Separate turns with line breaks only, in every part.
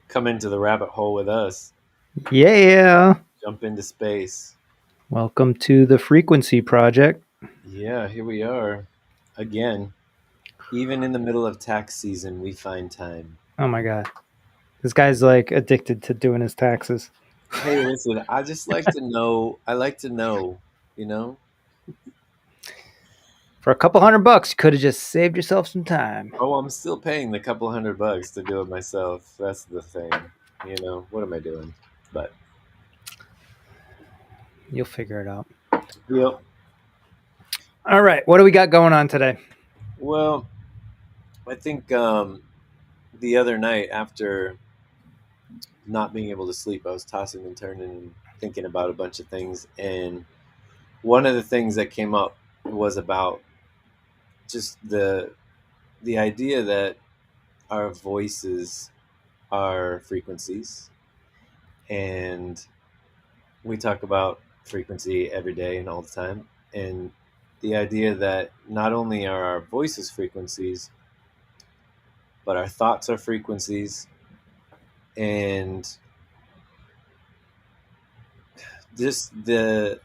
Come into the rabbit hole with us.
Yeah.
Jump into space.
Welcome to the Frequency Project.
Yeah, here we are again. Even in the middle of tax season, we find time.
Oh my God. This guy's like addicted to doing his taxes.
Hey, listen, I just like to know. I like to know, you know?
For a couple $100, you could have just saved yourself some time.
Oh, I'm still paying the couple $100 to do it myself. That's the thing. What am I doing? But,
You'll figure it out.
yep.
All right. What do we got going on today?
Well, I think the other night after not being able to sleep, I was tossing and turning and thinking about a bunch of things. And one of the things that came up was about just the idea that our voices are frequencies, and we talk about frequency every day and all the time, and the idea that not only are our voices frequencies, but our thoughts are frequencies, and just the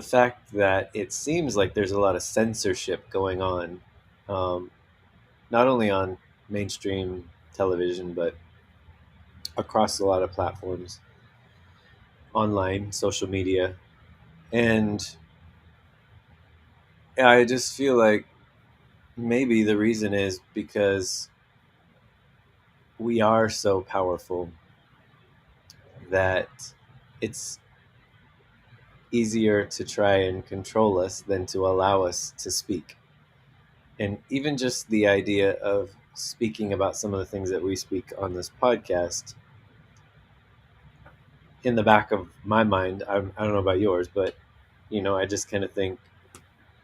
fact that it seems like there's a lot of censorship going on, um, not only on mainstream television, but across a lot of platforms, online, social media. And I just feel like maybe the reason is because we are so powerful that it's easier to try and control us than to allow us to speak. And even just the idea of speaking about some of the things that we speak on this podcast, in the back of my mind, I don't know about yours, but I just kind of think,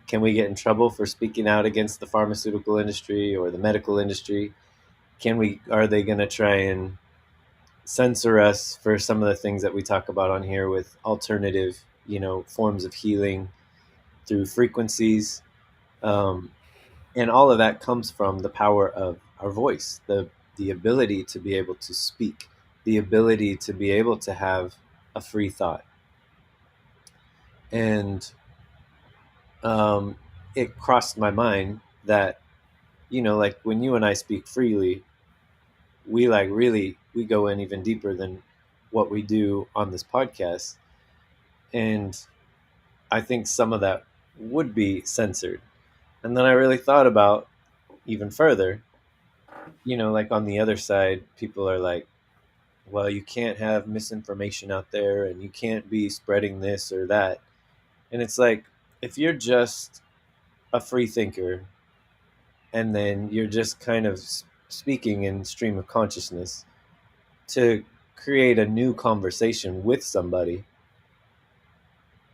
can we get in trouble for speaking out against the pharmaceutical industry or the medical industry? Are they going to try and censor us for some of the things that we talk about on here with alternative, forms of healing through frequencies? Um, and all of that comes from the power of our voice, the ability to be able to speak, the ability to be able to have a free thought. And it crossed my mind that, like when you and I speak freely, we we go in even deeper than what we do on this podcast. And I think some of that would be censored. And then I really thought about even further, like on the other side, people are like, well, you can't have misinformation out there and you can't be spreading this or that. And it's like, if you're just a free thinker and then you're just kind of speaking in stream of consciousness to create a new conversation with somebody,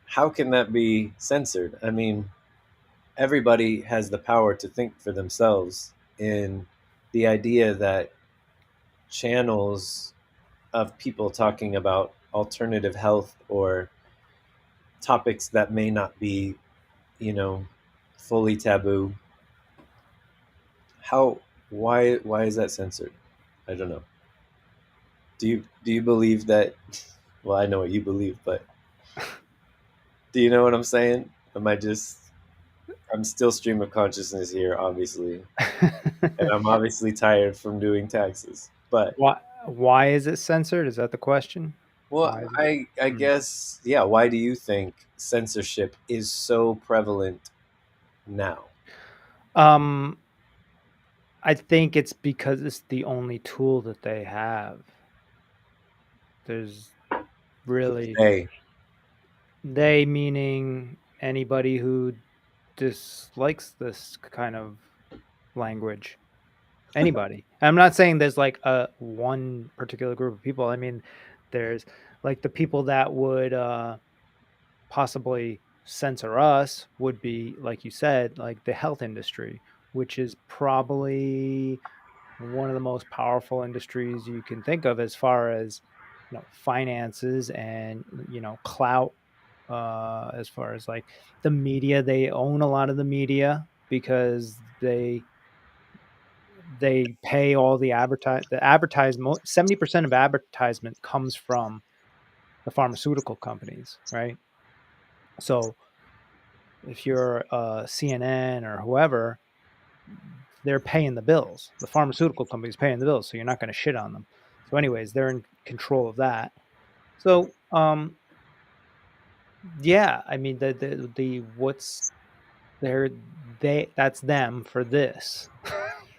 how can that be censored? I mean, everybody has the power to think for themselves, and the idea that channels of people talking about alternative health or topics that may not be, you know, fully taboo, how why is that censored? I don't know. Do you believe that? Well, I know what you believe, but do you know what I'm saying? Am I just I'm still stream of consciousness here, obviously, and I'm obviously tired from doing taxes. But
Why is it censored? Is that the question?
well,
Why is it?
I
Hmm.
guess, yeah. Why do you think censorship is so prevalent now?
Um, I think it's because it's the only tool that they have. There's really
Hey,
they meaning anybody who dislikes this kind of language. Anybody. I'm not saying there's like a one particular group of people. I mean, there's like the people that would possibly censor us would be, like you said, like the health industry, which is probably one of the most powerful industries you can think of as far as finances and clout, as far as like the media. They own a lot of the media because they pay all the advertisement. 70% of advertisement comes from the pharmaceutical companies, right? So if you're CNN or whoever, they're paying the bills. The pharmaceutical company's paying the bills, so you're not going to shit on them. So, anyways, they're in control of that. So, yeah, I mean, the what's there, they that's them for this,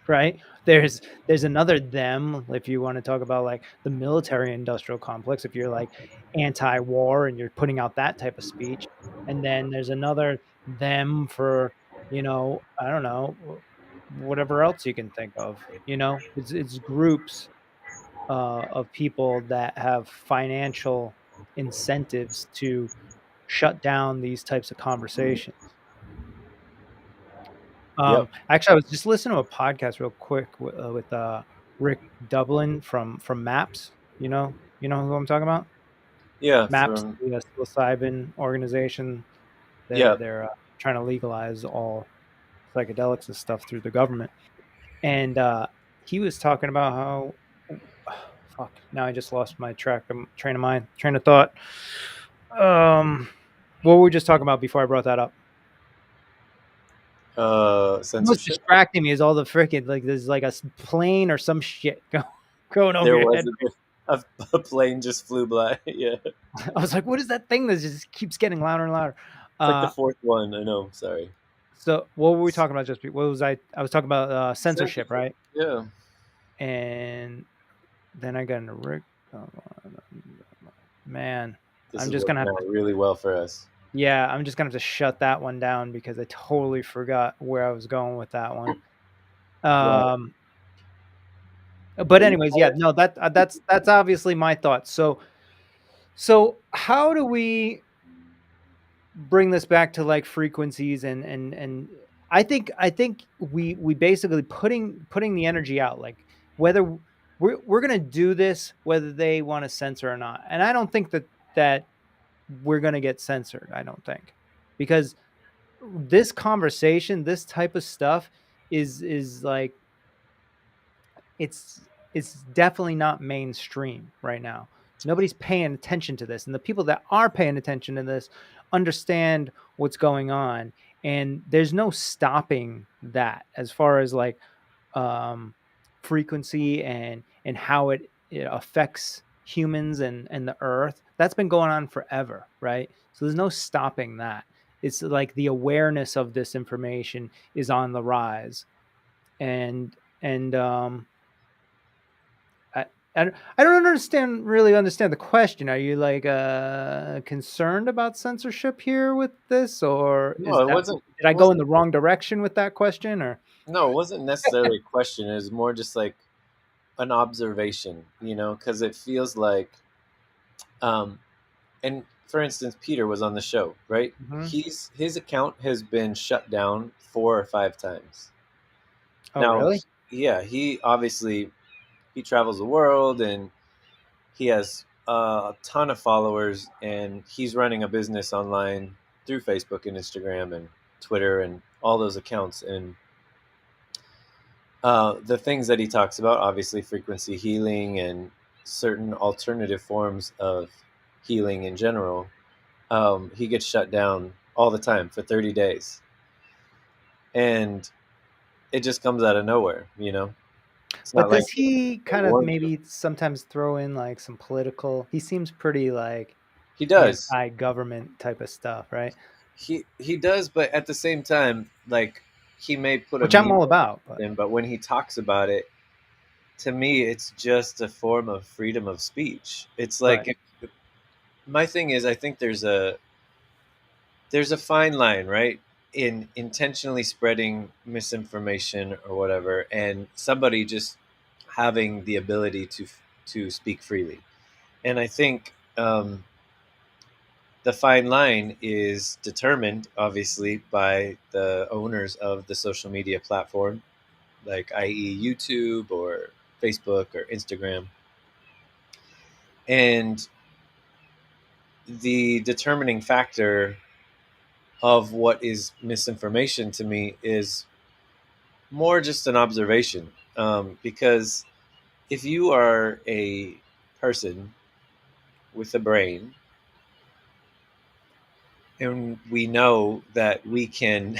right? There's another them if you want to talk about like the military industrial complex. If you're like anti-war and you're putting out that type of speech, and then there's another them for I don't know whatever else you can think of. It's groups of people that have financial incentives to shut down these types of conversations.
Yep.
Actually, I was just listening to a podcast real quick with Rick Dublin from MAPS. You know who I'm talking about?
Yeah.
MAPS,
From
the psilocybin organization. They're
yeah.
they're trying to legalize all psychedelics and stuff through the government. And he was talking about how fuck. Now I just lost my train of thought. Um, what were we just talking about before I brought that up? What's
Censorship.
distracting me is all the freaking like there's like a plane or some shit going over
There
your
was
head.
a plane just flew by. Yeah.
I was like, what is that thing that just keeps getting louder and louder?
It's like the
Uh,
fourth one. I know. Sorry.
so what were we talking about? What was I was talking about censorship,
Censorship.
right?
Yeah.
And then I got into Rick. Oh, man,
This
I'm
is
just gonna
working
have
out
to.
really well for us.
Yeah, I'm just gonna have to shut that one down because I totally forgot where I was going with that one.
Well,
Um, but
are you
anyways, yeah,
tired?
no, that's obviously my thoughts. So how do we bring this back to like frequencies and I think we basically putting the energy out, like whether we're going to do this whether they want to censor or not. And I don't think that we're going to get censored, I don't think, because this conversation, this type of stuff is like it's definitely not mainstream right now. Nobody's paying attention to this, and the people that are paying attention to this understand what's going on, and there's no stopping that as far as like um, frequency and how it affects humans and the earth. That's been going on forever, right? So there's no stopping that. It's like the awareness of this information is on the rise, and I, I don't really understand the question. Are you like concerned about censorship here with this, or
No,
is
it
that
wasn't.
did I
It
go in the
wasn't.
wrong direction with that question? Or
No, it wasn't necessarily a question. It was more just like an observation. Because it feels like, um, and for instance, Peter was on the show, right?
Mhm.
His account has been shut down 4 or 5 times.
Oh,
Now,
really?
yeah, he obviously he travels the world and he has a ton of followers, and he's running a business online through Facebook and Instagram and Twitter and all those accounts. And the things that he talks about, obviously, frequency healing and certain alternative forms of healing in general, he gets shut down all the time for 30 days. And it just comes out of nowhere. It's
But
not like
does he
they
kind of
warned him.
maybe sometimes throw in like some political? He seems pretty like
He does.
anti-government type of stuff, right?
He does, but at the same time, like, he may put a
Which I'm
meme
all
on
about. But
something, but when he talks about it, to me, it's just a form of freedom of speech. It's
right.
like, my thing is, I think there's a fine line, right, in intentionally spreading misinformation or whatever, and somebody just having the ability to speak freely. And I think, the fine line is determined, obviously, by the owners of the social media platform, like, i.e., YouTube or Facebook or Instagram. And the determining factor of what is misinformation to me is more just an observation. Because if you are a person with a brain, and we know that we can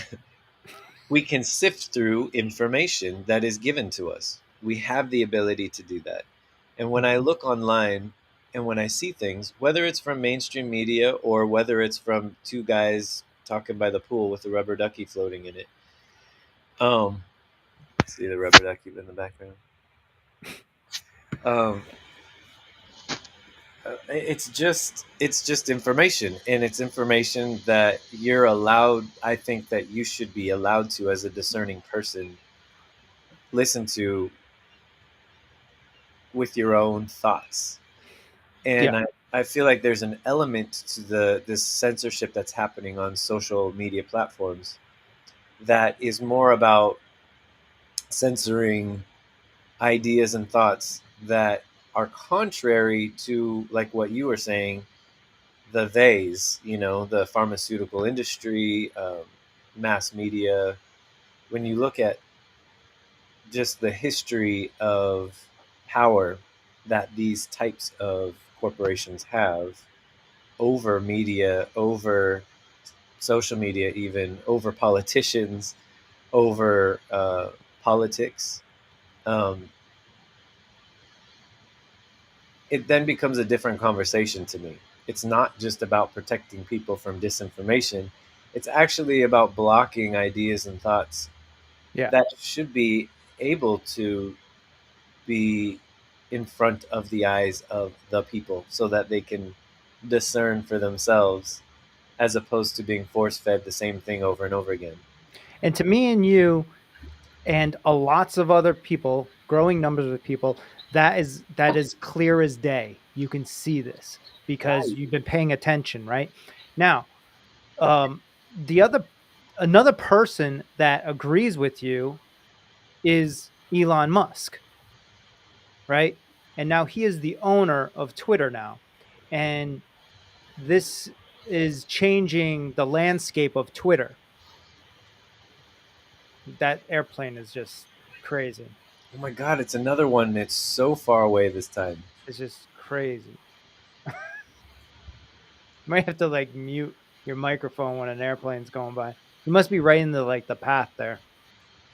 sift through information that is given to us. We have the ability to do that. And when I
Mhm.
look online and when I see things, whether it's from mainstream media or whether it's from two guys talking by the pool with a rubber ducky floating in it, um, see the rubber ducky in the background. Um, it's just information, and it's information that you're allowed. I think that you should be allowed to, as a discerning person, listen to with your own thoughts.
Yeah.
And I feel like there's an element to the this censorship that's happening on social media platforms that is more about censoring ideas and thoughts that are contrary to, like what you were saying, the theys, the pharmaceutical industry, mass media. When you look at just the history of power that these types of corporations have over media, over social media, even over politicians, over politics, um, it then becomes a different conversation to me. It's not just about protecting people from disinformation, it's actually about blocking ideas and thoughts
Yeah.
that should be able to be in front of the eyes of the people so that they can discern for themselves, as opposed to being force fed the same thing over and over again.
And to me and you and a lots of other people, growing numbers of people, that is clear as day. You can see this because
Right.
you've been paying attention, right? Now, the other another person that agrees with you is Elon Musk, right? And now he is the owner of Twitter now. And this is changing the landscape of Twitter. That airplane is just crazy.
Oh my God, it's another one that's so far away this time.
It's just crazy. You might have to like mute your microphone when an airplane's going by. You must be right in the path there.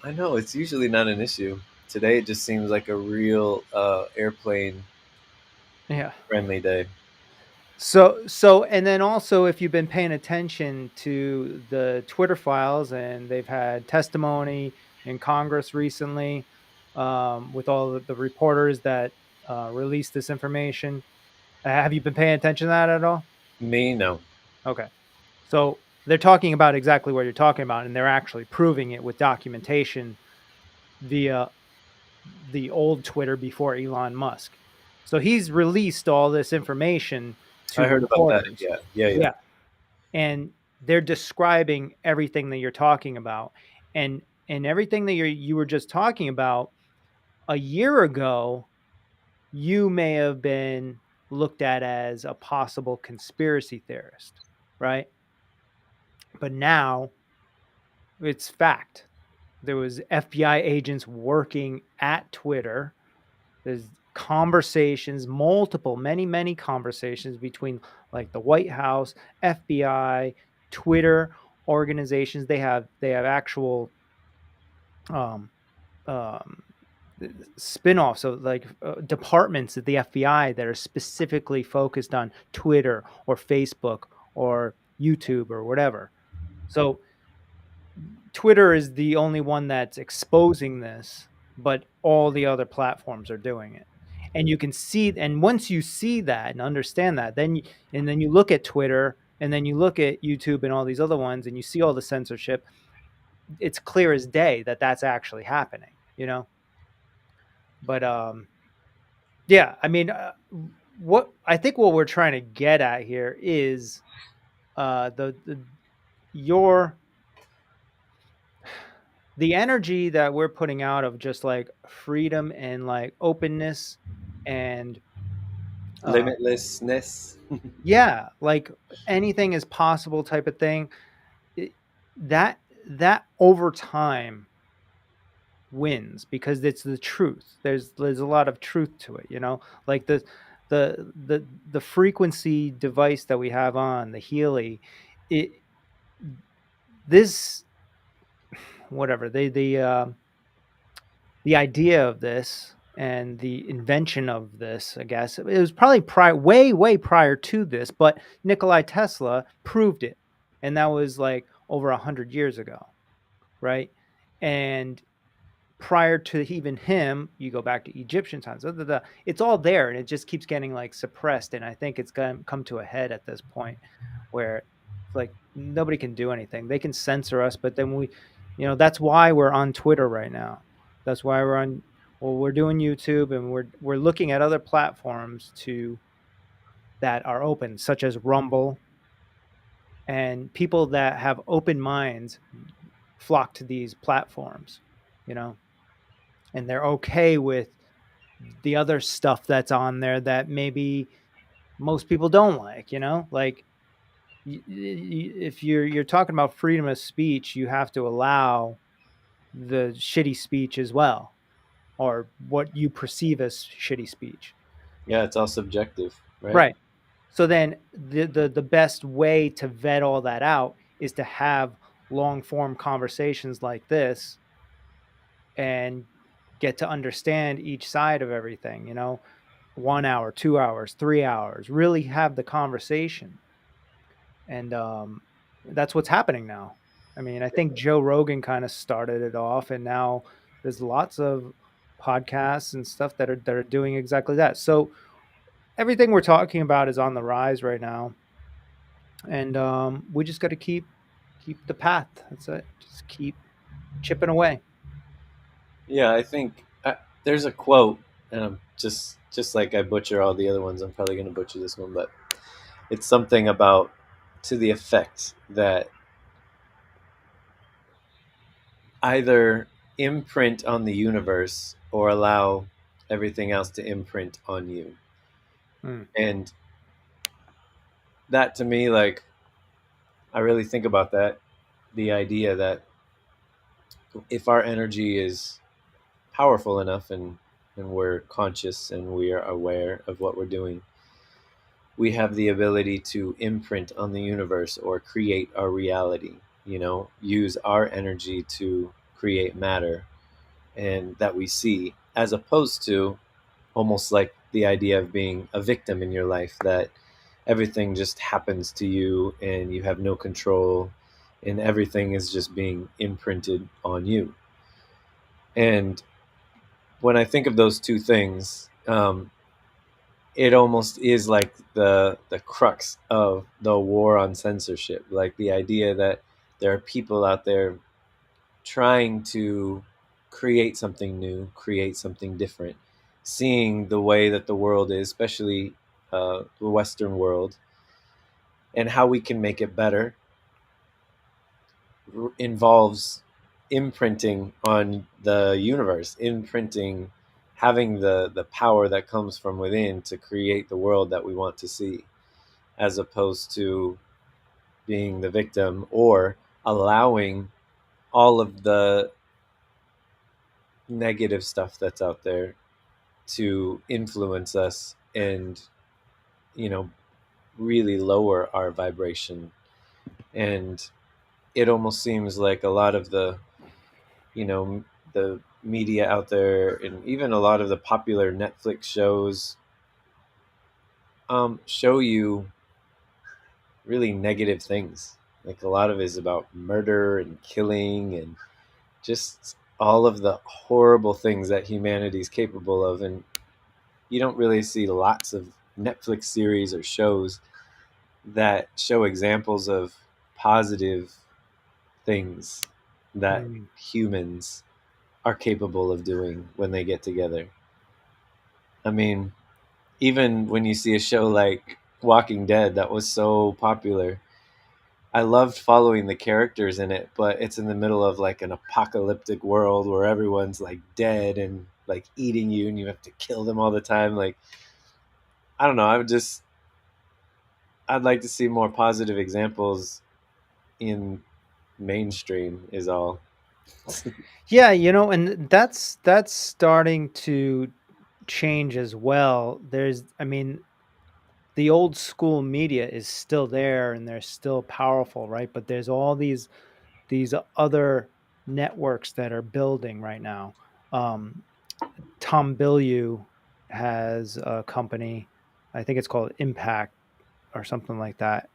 I know, it's usually not an issue. Today it just seems like a real airplane
Yeah.
friendly day.
So and then also if you've been paying attention to the Twitter files and they've had testimony in Congress recently with all the reporters that released this information. Have you been paying attention to that at all?
Me, no.
Okay. So they're talking about exactly what you're talking about, and they're actually proving it with documentation via the old Twitter before Elon Musk. So he's released all this information
I
to
heard about that.
reporters.
Yeah, yeah, yeah.
Yeah. And they're describing everything that you're talking about. And everything that you were just talking about a year ago, you may have been looked at as a possible conspiracy theorist, right? But now it's fact. There was FBI agents working at Twitter. There's conversations, multiple, many conversations between like the White House, FBI, Twitter organizations. They have actual um, um, spin-offs, so like departments at the FBI that are specifically focused on Twitter or Facebook or YouTube or whatever. So Twitter is the only one that's exposing this, but all the other platforms are doing it. And you can see, and once you see that and understand that, and then you look at Twitter and then you look at YouTube and all these other ones and you see all the censorship, it's clear as day that that's actually happening, you know? But yeah, I mean, what I think what we're trying to get at here is the your the energy that we're putting out of just like freedom and like openness and uh
Limitlessness.
yeah, like anything is possible type of thing, it, that that over time wins because it's the truth. There's a lot of truth to it, you know? Like the frequency device that we have on, the Healy, it this whatever, the idea of this and the invention of this, I guess, it was probably way prior to this, but Nikolai Tesla proved it. And that was like over 100 years ago, right? And prior to even him, you go back to Egyptian times. It's all there, and it just keeps getting like suppressed. And I think it's going to come to a head at this point, where it's like nobody can do anything. They can censor us, but then that's why we're on Twitter right now. That's why we're on. Well, we're doing YouTube, and we're looking at other platforms to that are open, such as Rumble, and people that have open minds flock to these platforms. You know, and they're okay with the other stuff that's on there that maybe most people don't like, like if you're talking about freedom of speech, you have to allow the shitty speech as well, or what you perceive as shitty speech.
Yeah, it's all subjective, right?
Right. So then the best way to vet all that out is to have long form conversations like this and get to understand each side of everything, 1 hour, 2 hours, 3 hours, really have the conversation. And that's what's happening now. I mean, I think Joe Rogan kind of started it off, and now there's lots of podcasts and stuff that are doing exactly that. So everything we're talking about is on the rise right now, and we just got to keep the path. That's it. Just keep chipping away.
Yeah, I think there's a quote, and I'm just like I butcher all the other ones. I'm probably going to butcher this one, but it's something about to the effect that either imprint on the universe or allow everything else to imprint on you.
Mm,
And that to me, like, I really think about that. The idea that if our energy is powerful enough and we're conscious and we are aware of what we're doing, we have the ability to imprint on the universe or create our reality, use our energy to create matter and that we see, as opposed to almost like the idea of being a victim in your life, that everything just happens to you and you have no control and everything is just being imprinted on you. And when I think of those two things, it almost is like the crux of the war on censorship, like the idea that there are people out there trying to create something new, create something different, seeing the way that the world is, especially the Western world, and how we can make it better involves imprinting on the universe, imprinting, having the power that comes from within to create the world that we want to see, as opposed to being the victim or allowing all of the negative stuff that's out there to influence us and you know really lower our vibration. And it almost seems like a lot of you know the media out there and even a lot of the popular Netflix shows show you really negative things. Like a lot of it is about murder and killing and just all of the horrible things that humanity is capable of. And you don't really see lots of Netflix series or shows that show examples of positive things that
mm,
humans are capable of doing when they get together. I mean, even when you see a show like Walking Dead that was so popular, I loved following the characters in it, but it's in the middle of like an apocalyptic world where everyone's like dead and like eating you and you have to kill them all the time. Like, I don't know. I'd like to see more positive examples in mainstream, is all.
Yeah, and that's starting to change as well. I mean, the old school media is still there and they're still powerful, right? But there's all these other networks that are building right now. Um, Tom Bilyeu has a company, I think it's called Impact or something like that.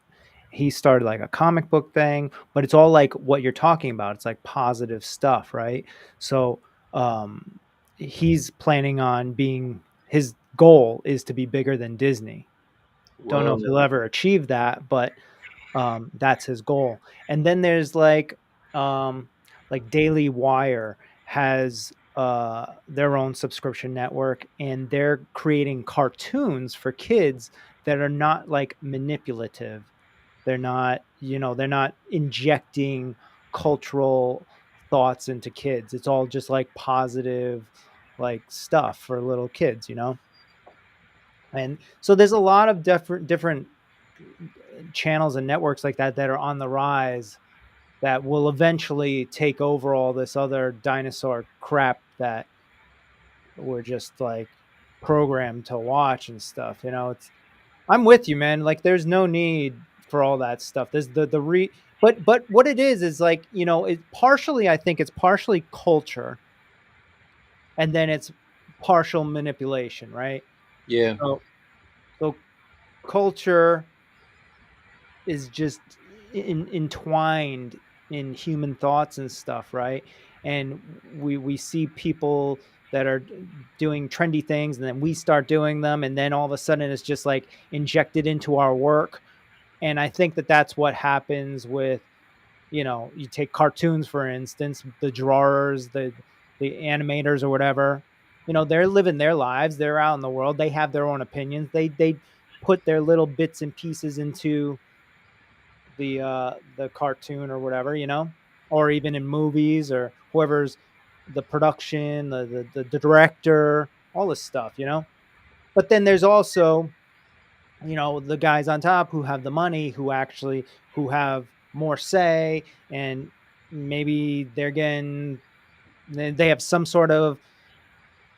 He started like a comic book thing, but it's all like what you're talking about. It's like positive stuff, right? So um, he's planning on being, his goal is to be bigger than Disney. Don't know if
Whoa.
he'll ever achieve that, but that's his goal. And then there's like Daily Wire has their own subscription network, and they're creating cartoons for kids that are not like manipulative. They're not injecting cultural thoughts into kids. It's all just like positive like stuff for little kids. And so there's a lot of different channels and networks like that that are on the rise that will eventually take over all this other dinosaur crap that we're just like programmed to watch and stuff. It's I'm with you, man. Like there's no need for all that stuff. There's the re but what it is like, it partially, I think it's partially culture, and then it's partial manipulation, right?
Yeah.
So so culture is just entwined in human thoughts and stuff, right? And we see people that are doing trendy things, and then we start doing them, and then all of a sudden it's just like injected into our work. And I think that that's what happens with, you take cartoons for instance, the drawers, the animators or whatever. They're living their lives, they're out in the world, they have their own opinions, they put their little bits and pieces into the cartoon or whatever, or even in movies, or whoever's the production, the director, all this stuff. But then there's also, the guys on top who have the money, who have more say, and maybe they have some sort of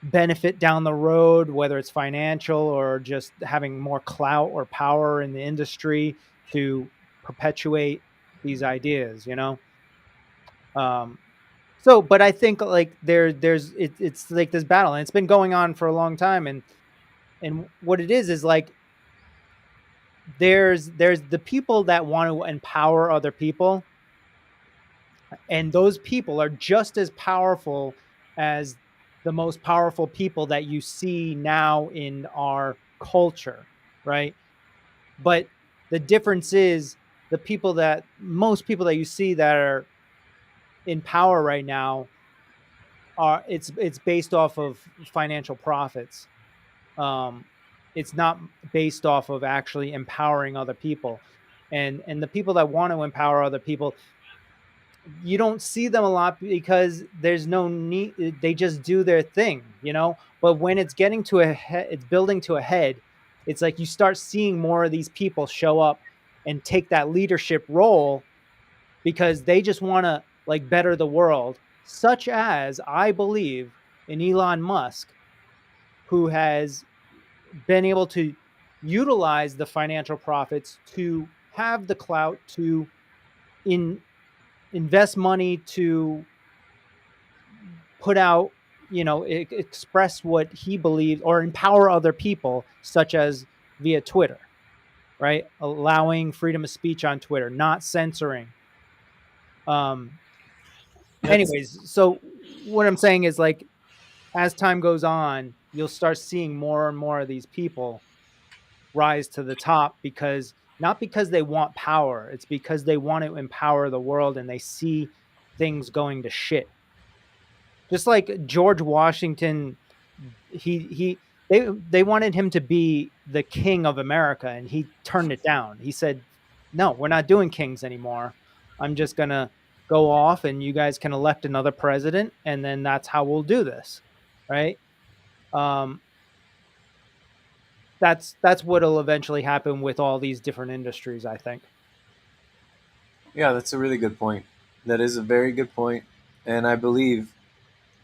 benefit down the road, whether it's financial or just having more clout or power in the industry to perpetuate these ideas. Um, so, but I think like it's like this battle, and it's been going on for a long time, and what it is like there's the people that want to empower other people, and those people are just as powerful as the most powerful people that you see now in our culture, right? But the difference is most people that you see that are in power right now are it's based off of financial profits. um it's not based off of actually empowering other people. And the people that want to empower other people, you don't see them a lot because there's no need, they just do their thing. But when it's getting to it's building to a head, it's like you start seeing more of these people show up and take that leadership role because they just want to like better the world, such as I believe in Elon Musk, who has been able to utilize the financial profits to have the clout to in invest money to put out, express what he believes or empower other people, such as via Twitter, right? Allowing freedom of speech on Twitter, not censoring. Um,
That's
anyways, so what I'm saying is like as time goes on, you'll start seeing more and more of these people rise to the top because not because they want power, it's because they want to empower the world and they see things going to shit. Just like George Washington, he they wanted him to be the king of America and he turned it down. He said, "No, we're not doing kings anymore. I'm just going to go off and you guys can elect another president and then that's how we'll do this." Right? Um that's what'll eventually happen with all these different industries, I think.
yeah, that's a really good point. That is a very good point. And I believe,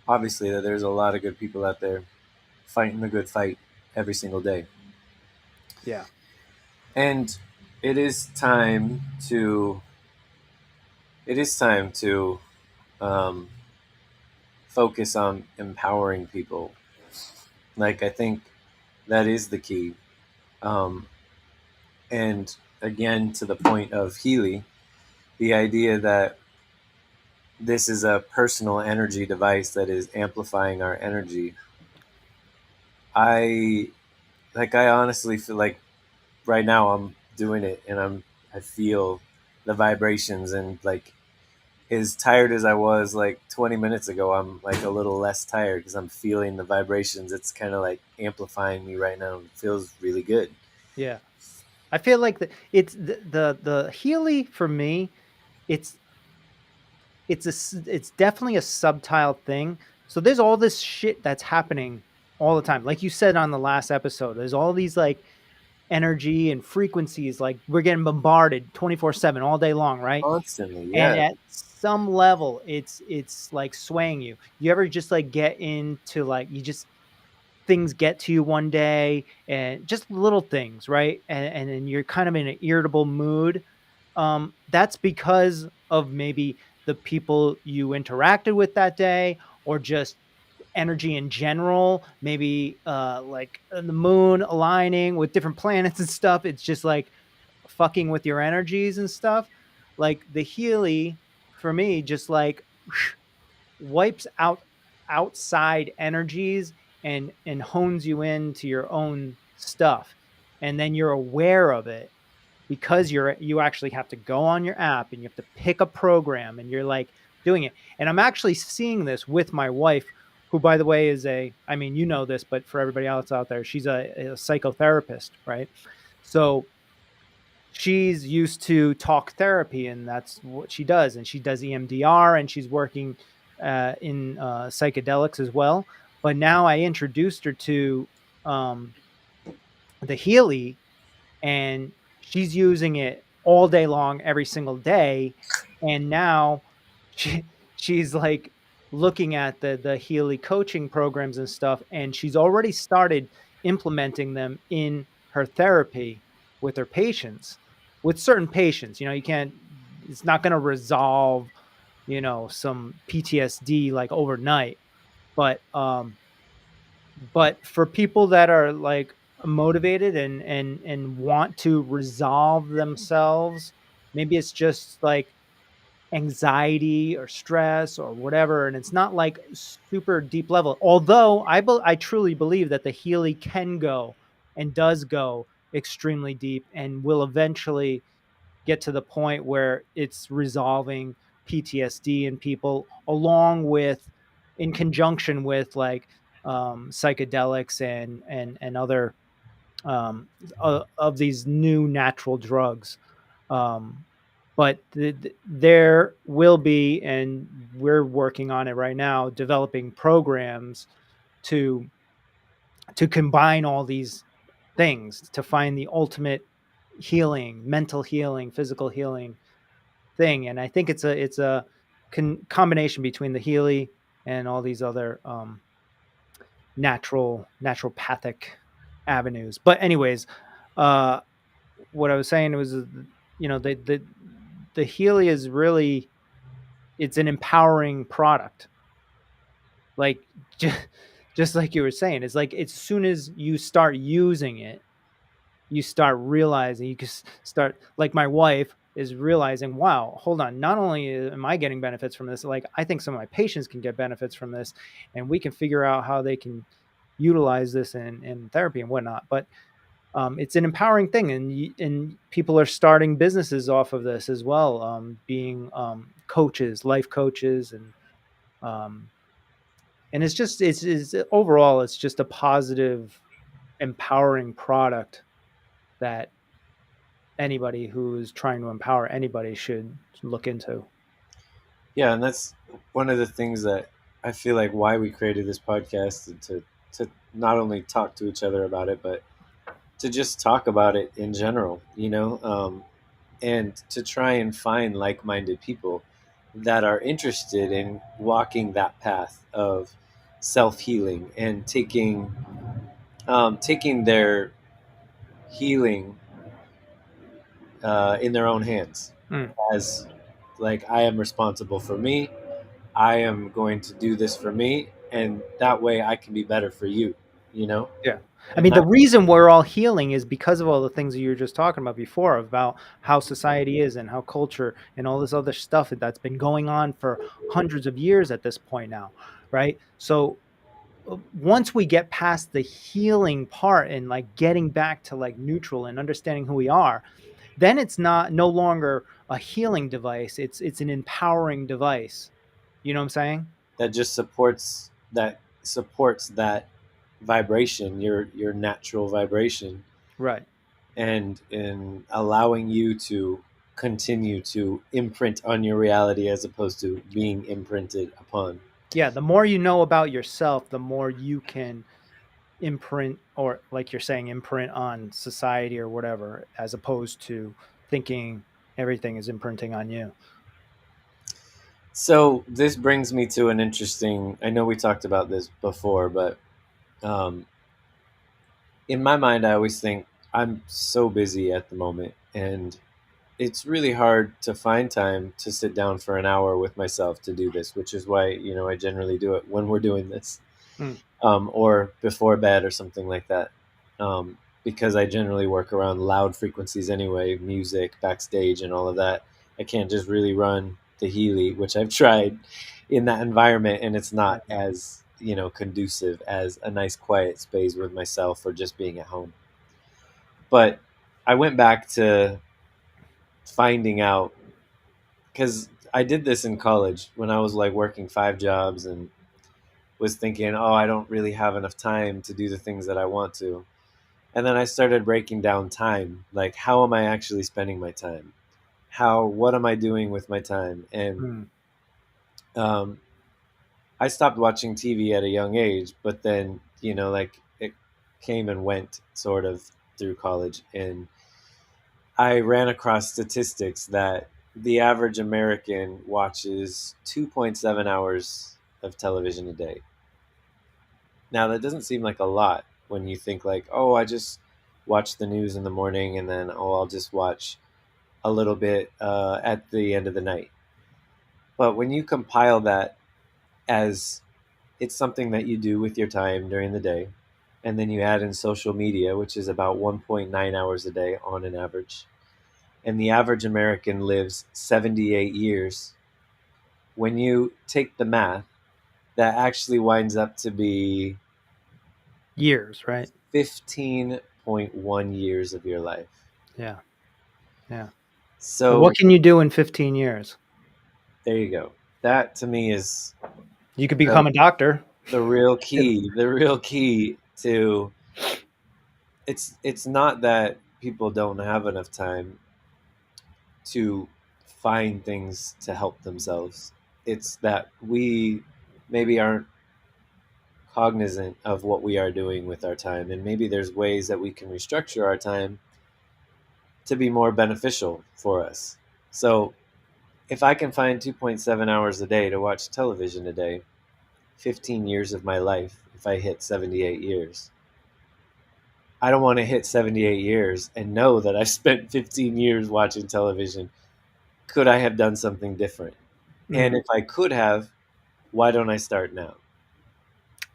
obviously, that there's a lot of good people out there fighting the good fight every single day.
Yeah.
And it is time to it is time to um, focus on empowering people. Like, I think that is the key. Um, and again, to the point of Healy, the idea that this is a personal energy device that is amplifying our energy. I I honestly feel like right now I'm doing it, and I feel the vibrations, and like, as tired as I was like 20 minutes ago, I'm like a little less tired because I'm feeling the vibrations. It's kind of like amplifying me right now. It feels really good.
Yeah. I feel like it's the Healy for me, it's it's definitely a subtile thing. So there's all this shit that's happening all the time. Like you said on the last episode, there's all these like energy and frequencies, like we're getting bombarded 24/7 all day long, right?
Constantly,
And
yeah.
at some level it's like swaying you. You ever just like get into like you just things get to you one day and just little things, right? And then you're kind of in an irritable mood. That's because of maybe the people you interacted with that day, or just energy in general, maybe like the moon aligning with different planets and stuff. It's just like fucking with your energies and stuff. Like the Healy for me just like wipes out outside energies and hones you into your own stuff, and then you're aware of it because you actually have to go on your app and you have to pick a program and you're like doing it. And I'm actually seeing this with my wife, who by the way is a, I mean, you know this, but for everybody else out there, she's a psychotherapist, right? So she's used to talk therapy and that's what she does, and she does EMDR, and she's working in psychedelics as well. But now I introduced her to um, the Healy, and she's using it all day long every single day. And now she's like looking at the Healy coaching programs and stuff, and she's already started implementing them in her therapy with her patients. With certain patients, you know, you can't, it's not going to resolve, you know, some PTSD like overnight, but for people that are like motivated and want to resolve themselves, maybe it's just like anxiety or stress or whatever, and it's not like super deep level. Although I truly believe that the Healy can go and does go extremely deep and will eventually get to the point where it's resolving PTSD in people, along with, in conjunction with like psychedelics and other of these new natural drugs. Um, but there will be, and we're working on it right now, developing programs to combine all these things to find the ultimate healing, mental healing, physical healing thing. And I think it's a combination between the Healy and all these other naturopathic avenues. But anyways, uh, what I was saying was, you know, the Healy is really, it's an empowering product. Like just, just like you were saying, it's like as soon as you start using it, you start realizing, you can start, like my wife is realizing, wow, hold on, not only am I getting benefits from this, like I think some of my patients can get benefits from this, and we can figure out how they can utilize this in therapy and whatnot. But it's an empowering thing, and people are starting businesses off of this as well, being coaches, life coaches, um, and it's just it's overall it's just a positive, empowering product that anybody who's trying to empower anybody should look into.
Yeah, and that's one of the things that I feel like why we created this podcast, to not only talk to each other about it, but to just talk about it in general, and to try and find like-minded people. that are interested in walking that path of self healing and taking their healing in their own hands,
Mm.
as like, I am responsible for me. I am going to do this for me, and that way I can be better for you. You know,
Yeah. I
and
mean,
not
the reason we're all healing is because of all the things that you were just talking about before, about how society is and how culture and all this other stuff that's been going on for hundreds of years at this point now, right? So once we get past the healing part and like getting back to like neutral and understanding who we are, then it's not no longer a healing device. It's an empowering device. You know what I'm saying?
that just supports that vibration, your natural vibration,
Right.
and in allowing you to continue to imprint on your reality as opposed to being imprinted upon.
Yeah. The more you know about yourself, the more you can imprint, or like you're saying, imprint on society or whatever, as opposed to thinking everything is imprinting on you.
So this brings me to an interesting. I know we talked about this before, but um, in my mind, I always think I'm so busy at the moment, and it's really hard to find time to sit down for an hour with myself to do this, which is why I generally do it when we're doing this,
Mm.
or before bed or something like that, because I generally work around loud frequencies anyway, music, backstage, and all of that. I can't just really run the Healy, which I've tried in that environment, and it's
Yeah.
not as conducive as a nice quiet space with myself or just being at home. But I went back to finding out, because I did this in college when I was like working 5 jobs and was thinking, oh, I don't really have enough time to do the things that I want to. And then I started breaking down time, like, how am I actually spending my time? What am I doing with my time? And
Mm.
um, I stopped watching TV at a young age, but then, like, it came and went sort of through college. And I ran across statistics that the average American watches 2.7 hours of television a day. Now, that doesn't seem like a lot when you think, like, oh, I just watch the news in the morning, and then, oh, I'll just watch a little bit at the end of the night. But when you compile that as it's something that you do with your time during the day, and then you add in social media, which is about 1.9 hours a day on an average, and the average American lives 78 years, when you take the math, that actually winds up to be
Years, right?
15.1 years of your life.
Yeah. Yeah. And what
So
can you do in 15 years?
there you go. That to me is
You could
the,
become a doctor.
the real key. The real key to it's not that people don't have enough time to find things to help themselves. It's that we maybe aren't cognizant of what we are doing with our time, and maybe there's ways that we can restructure our time to be more beneficial for us. So if I can find 2.7 hours a day to watch television a day, 15 years of my life, if I hit 78 years, I don't want to hit 78 years and know that I've spent 15 years watching television. Could I have done something different? And
Mm.
if I could have, why don't I start now?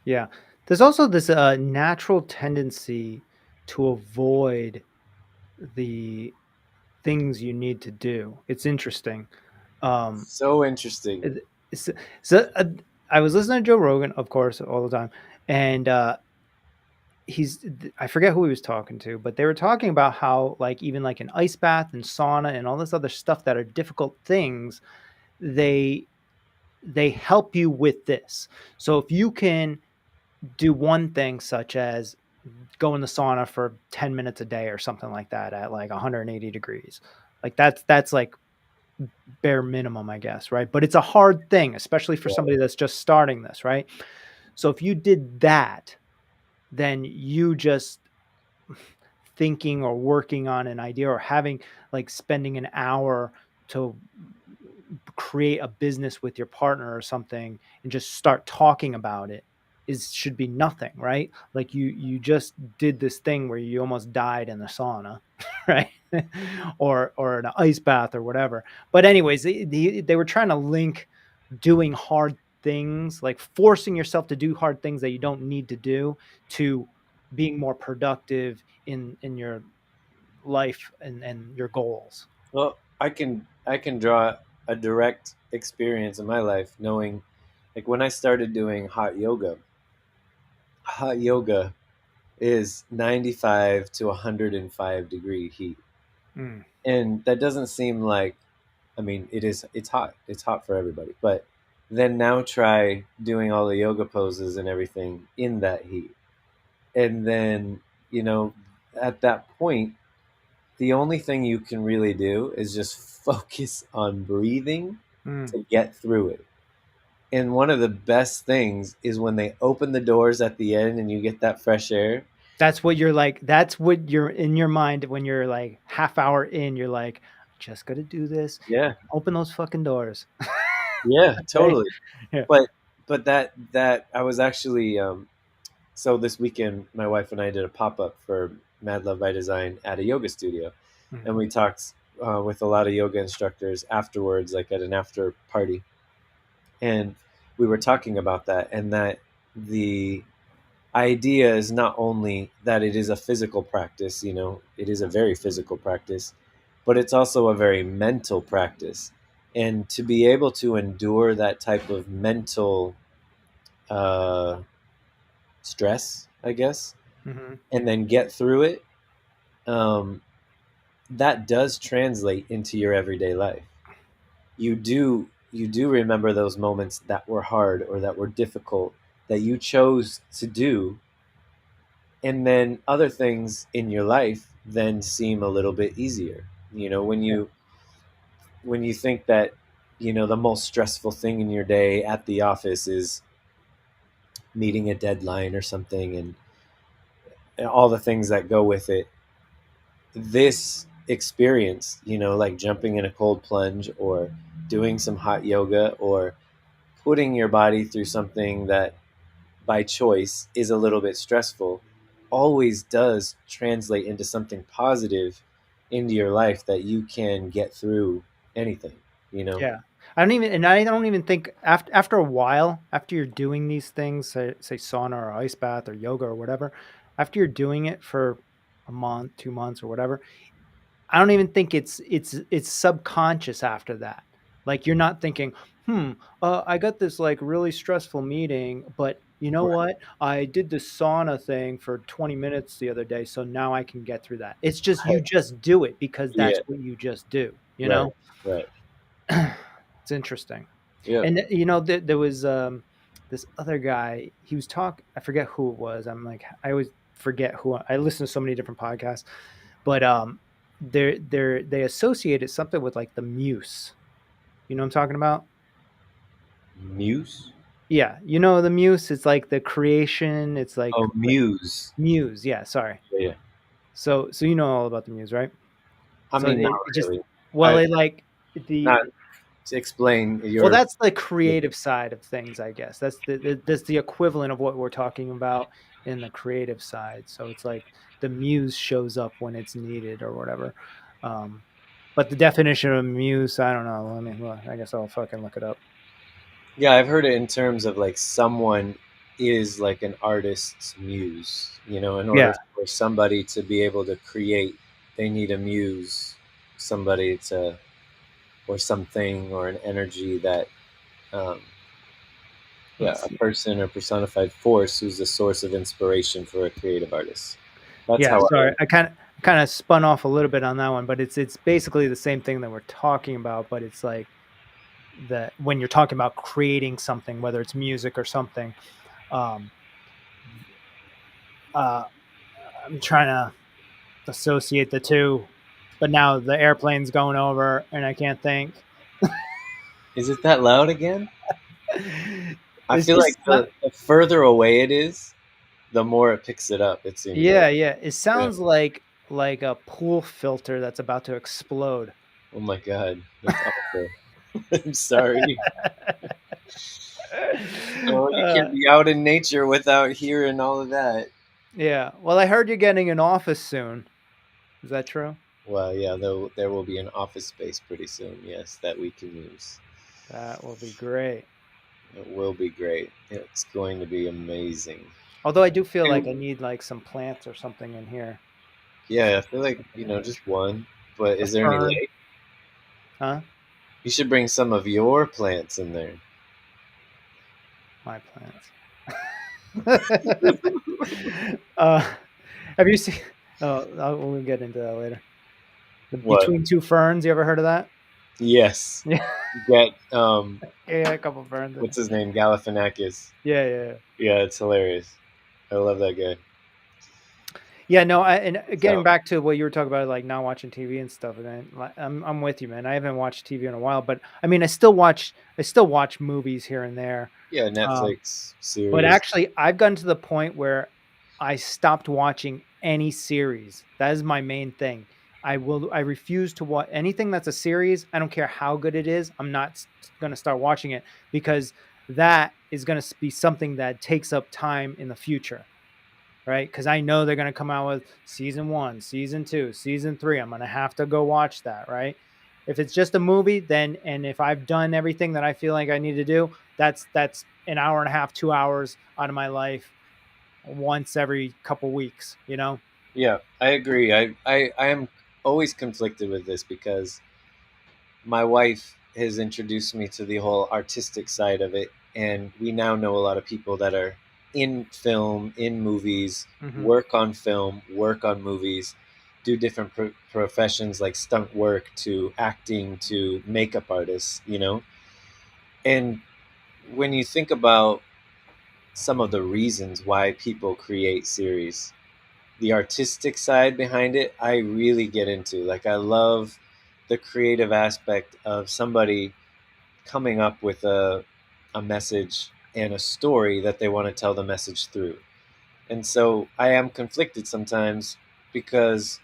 Yeah. There's also this natural tendency to avoid the things you need to do. It's interesting. Um,
So interesting.
it- it's, so I was listening to Joe Rogan, of course, all the time, and I forget who he was talking to, but they were talking about how like even like an ice bath and sauna and all this other stuff that are difficult things, they they help you with this. So if you can do one thing such as go in the sauna for 10 minutes a day or something like that at like 180 degrees. Like that's like bare minimum, I guess, right? But it's a hard thing, especially for
Yeah.
somebody that's just starting this, right? So if you did that, then you just thinking or working on an idea or having like spending an hour to create a business with your partner or something and just start talking about it should be nothing, right? Like you just did this thing where you almost died in the sauna, right? Or an ice bath or whatever. But anyways, they were trying to link doing hard things, like forcing yourself to do hard things that you don't need to do, to being more productive in your life and your goals.
Well, I can draw a direct experience in my life knowing, like when I started doing hot yoga is 95 to 105-degree heat.
Mm,
And that doesn't seem like, I mean, it's hot. It's hot for everybody. But then now try doing all the yoga poses and everything in that heat. And then, you know, at that point, the only thing you can really do is just focus on breathing
mm.
to get through it. And one of the best things is when they open the doors at the end and you get that fresh air.
That's what you're like. That's what you're in your mind when you're like half hour in. You're like, just gotta do this.
Yeah,
Open those fucking doors.
yeah,
Right?
totally.
Yeah.
But that I was actually so this weekend my wife and I did a pop-up for Mad Love by Design at a yoga studio, and
Mhm.
we talked with a lot of yoga instructors afterwards, like at an after party, and we were talking about that, and that the idea is not only that it is a physical practice, it is a very physical practice, but it's also a very mental practice. And to be able to endure that type of mental uh, stress, I guess,
Mhm.
and then get through it, um, that does translate into your everyday life. You do remember those moments that were hard or that were difficult that you chose to do, and then other things in your life then seem a little bit easier. When
Yeah.
you think that the most stressful thing in your day at the office is meeting a deadline or something, and all the things that go with it, this experience, like jumping in a cold plunge or doing some hot yoga or putting your body through something that by choice is a little bit stressful, always does translate into something positive into your life that you can get through anything, you know?
Yeah. I don't even think after a while, after you're doing these things, say sauna or ice bath or yoga or whatever, after you're doing it for a month, 2 months or whatever, I don't even think it's subconscious after that. Like you're not thinking, I got this like really stressful meeting, but you know
Right.
what? I did this sauna thing for 20 minutes the other day, so now I can get through that. It's just you just do it because that's
Yeah.
what you just do, you
Right.
know?
Right.
It's interesting.
Yeah.
And there was this other guy. He was I forget who it was. I'm like, I always forget who. I listen to so many different podcasts, but they associated something with like the muse. You know what I'm talking about?
Muse.
Yeah, you know the muse. It's like the creation. It's like
Oh, Muse.
muse. Yeah, sorry.
Yeah, yeah.
So you know all about the muse, right?
I
So
mean, not
it just,
really.
well,
I
it like
not
the
to explain
well,
your.
that's the creative side of things, I guess. That's the equivalent of what we're talking about in the creative side. So it's like the muse shows up when it's needed or whatever. Um, but the definition of muse, I don't know. I mean, well, I guess I'll fucking look it up.
Yeah, I've heard it in terms of like someone is like an artist's muse. In order
Yeah,
for somebody to be able to create, they need a muse, somebody to, or something, or an energy that, um, yeah,
let's
a
see.
person or personified force who's the source of inspiration for a creative artist. That's
Yeah,
how
sorry,
I.
I kind of spun off a little bit on that one, but it's basically the same thing that we're talking about. But it's like that when you're talking about creating something, whether it's music or something. Um, uh, I'm trying to associate the two, but now the airplane's going over and I can't think.
Is it that loud again? I
It's
feel like
just
the further away it is, the more it picks it up. It seems like.
yeah, yeah. It
Yeah.
sounds like a pool filter that's about to explode.
Oh my god, that's awful. I'm sorry. Oh, you
Uh,
can't be out in nature without hearing all of that.
yeah. Well, I heard you're getting an office soon. Is that true?
Well, yeah, though there will be an office space pretty soon, yes, that we can use.
That will be great.
It will be great. It's going to be amazing.
Although I do feel like I
And
need like some plants or something in here.
yeah, I feel like, just one. But
A
is there any
fern,
light?
huh?
You should bring some of your plants in there.
My plants. uh, have you seen? Oh, we'll get into that later. The
What?
Between Two Ferns. You ever heard of that?
Yes.
Yeah,
Get
yeah, a couple ferns in
what's
it.
his name? Galifianakis.
Yeah, yeah, yeah.
Yeah, it's hilarious. I love that guy.
Yeah, no, and getting
So
back to what you were talking about, like not watching TV and stuff, and I'm with you, man. I haven't watched TV in a while, but I mean, I still watch movies here and there.
yeah,
Um,
Netflix
but
series.
actually, I've gotten to the point where I stopped watching any series. That is my main thing. I refuse to watch anything that's a series. I don't care how good it is. I'm not going to start watching it because that is going to be something that takes up time in the future, right? Because I know they're going to come out with season one, season two, season three. I'm going to have to go watch that, right? If it's just a movie, then and if I've done everything that I feel like I need to do, that's an hour and a half, 2 hours out of my life once every couple weeks, you know?
Yeah, I agree. I am always conflicted with this because my wife has introduced me to the whole artistic side of it, and we now know a lot of people that are in film, in movies,
Hmm.
work on film, work on movies, do different professions like stunt work to acting to makeup artists. And when you think about some of the reasons why people create series, the artistic side behind it, I really get into. Like, I love the creative aspect of somebody coming up with a message and a story that they want to tell the message through. And so I am conflicted sometimes because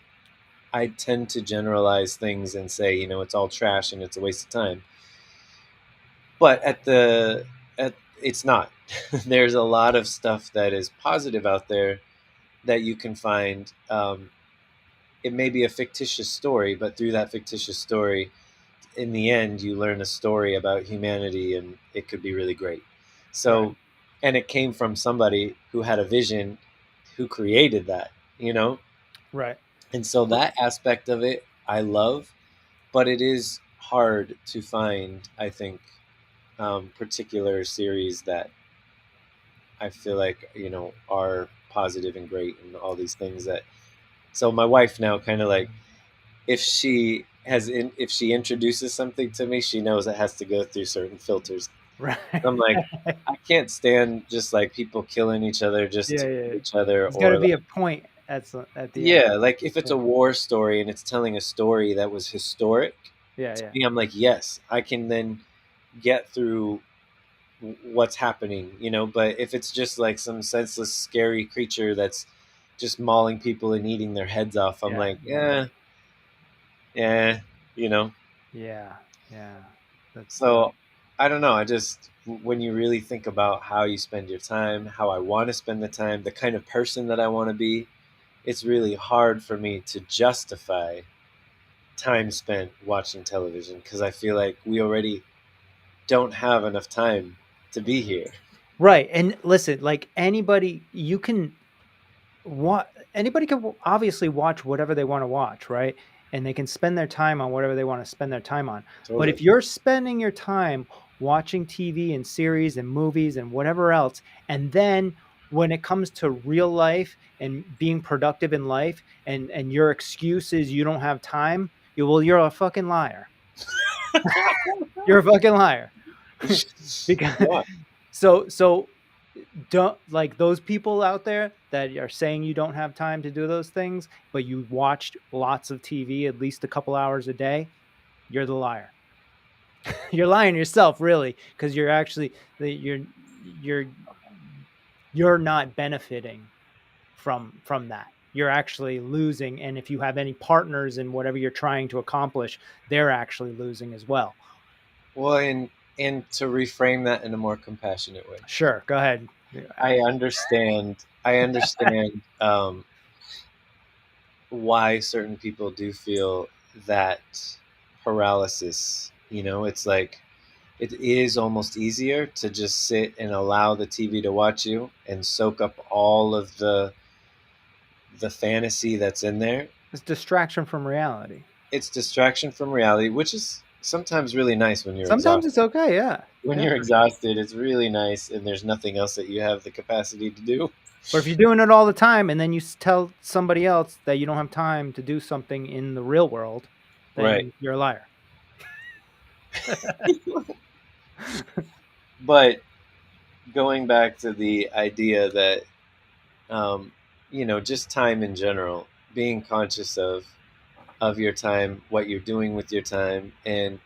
I tend to generalize things and say, it's all trash and it's a waste of time. But it's not. There's a lot of stuff that is positive out there that you can find. It may be a fictitious story, but through that fictitious story, in the end, you learn a story about humanity, and it could be really great.
Right,
So, and it came from somebody who had a vision, who created that.
right.
And so
Well,
that aspect of it, I love, but it is hard to find, I think, particular series that I feel like, are positive and great and all these things that. So my wife now kind of like, if she introduces something to me, she knows it has to go through certain filters.
right.
I'm like, I can't stand just like people killing each other just
Yeah,
to
yeah,
kill
yeah.
each other,
There's got to
or
be
like,
a point at the end.
yeah, like if it's
Yeah,
a war story and it's telling a story that was historic,
yeah,
to
yeah,
me, I'm like, yes, I can then get through what's happening. But if it's just like some senseless, scary creature that's just mauling people and eating their heads off, I'm
yeah,
like,
yeah,
yeah, you know.
yeah, yeah. That's
So I don't know. I just, when you really think about how you spend your time, how I want to spend the time, the kind of person that I want to be, it's really hard for me to justify time spent watching television because I feel like we already don't have enough time to be here.
right. And listen, like anybody can obviously watch whatever they want to watch, right? And they can spend their time on whatever they want to spend their time on. But
Totally.
if you're spending your time watching TV and series and movies and whatever else, and then when it comes to real life and being productive in life, and your excuse is you don't have time, you're a fucking liar. You're a fucking liar. Because
Yeah.
so don't, like, those people out there that are saying you don't have time to do those things, but you watched lots of TV at least a couple hours a day, you're the liar. You're lying to yourself, really, because you're you're not benefiting from that. You're actually losing, and if you have any partners in whatever you're trying to accomplish, they're actually losing as well.
Well, and to reframe that in a more compassionate way,
Sure, go ahead.
I understand. I understand why certain people do feel that paralysis. It's like it is almost easier to just sit and allow the TV to watch you and soak up all of the fantasy that's in there.
It's distraction from reality.
It's distraction from reality, which is sometimes really nice when you're
Sometimes it's
exhausted.
okay, yeah.
When
Yeah,
you're
for sure.
exhausted, it's really nice, and there's nothing else that you have the capacity to do.
But if you're doing it all the time and then you tell somebody else that you don't have time to do something in the real world,
Right.
then you're a liar.
But going back to the idea that, um, just time in general, being conscious of your time, what you're doing with your time, and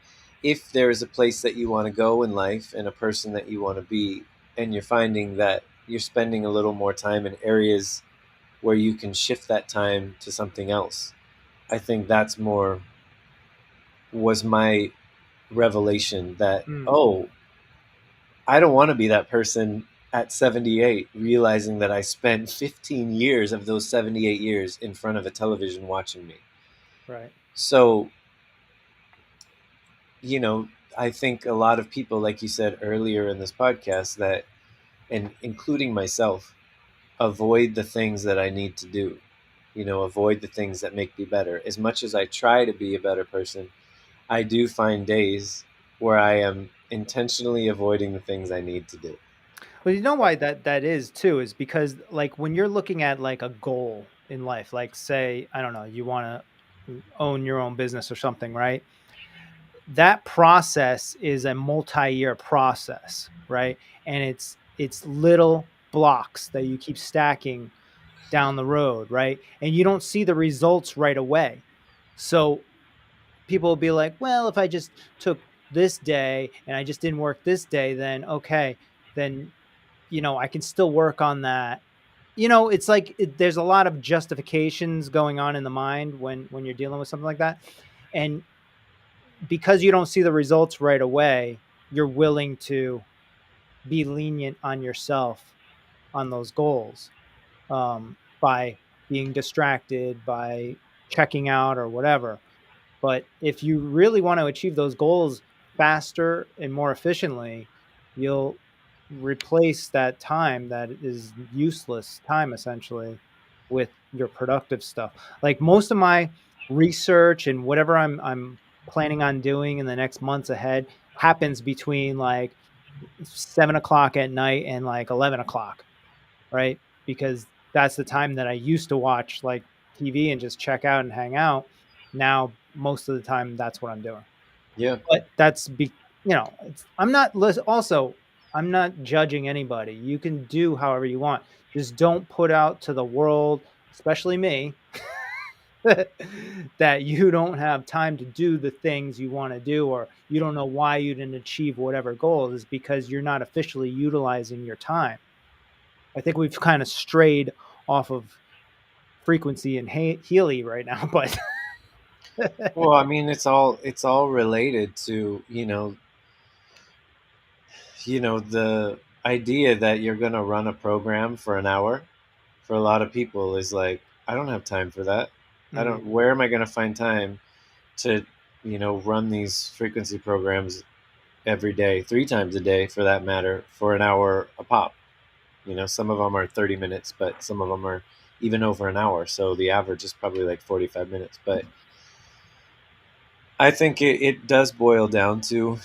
if there is a place that you want to go in life and a person that you want to be, and you're finding that you're spending a little more time in areas where you can shift that time to something else. I think that's more was my revelation that,
Mm,
oh, I don't want to be that person at 78 realizing that I spent 15 years of those 78 years in front of a television watching me.
right.
So, you know, I think a lot of people, like you said earlier in this podcast, that, and including myself, avoid the things that I need to do. Avoid the things that make me better. As much as I try to be a better person, I do find days where I am intentionally avoiding the things I need to do.
Well, you know why that is too is because like when you're looking at like a goal in life, like say, I don't know, you want to own your own business or something, right? That process is a multi-year process, right? And it's little blocks that you keep stacking down the road, right? And you don't see the results right away. So people will be like, well, if I just took this day and I just didn't work this day, then okay, then I can still work on that. It's like there's a lot of justifications going on in the mind when you're dealing with something like that. And because you don't see the results right away, you're willing to be lenient on yourself on those goals, by being distracted, by checking out or whatever. But if you really want to achieve those goals faster and more efficiently, you'll replace that time that is useless time essentially with your productive stuff. Like most of my research and whatever I'm planning on doing in the next months ahead happens between like 7 o'clock at night and like 11 o'clock, right? Because that's the time that I used to watch like TV and just check out and hang out. Now, most of the time, that's what I'm doing.
Yeah.
But I'm not, also, I'm not judging anybody. You can do however you want. Just don't put out to the world, especially me, that you don't have time to do the things you want to do, or you don't know why you didn't achieve whatever goal is because you're not officially utilizing your time. I think we've kind of strayed off of frequency and Healy right now, but
Well, I mean, it's all related to, the idea that you're going to run a program for an hour for a lot of people is like, I don't have time for that.
mm,
Where am I going to find time to, run these frequency programs every day, 3 times a day for that matter, for an hour a pop? Some of them are 30 minutes, but some of them are even over an hour. So the average is probably like 45 minutes. But I think it does boil down to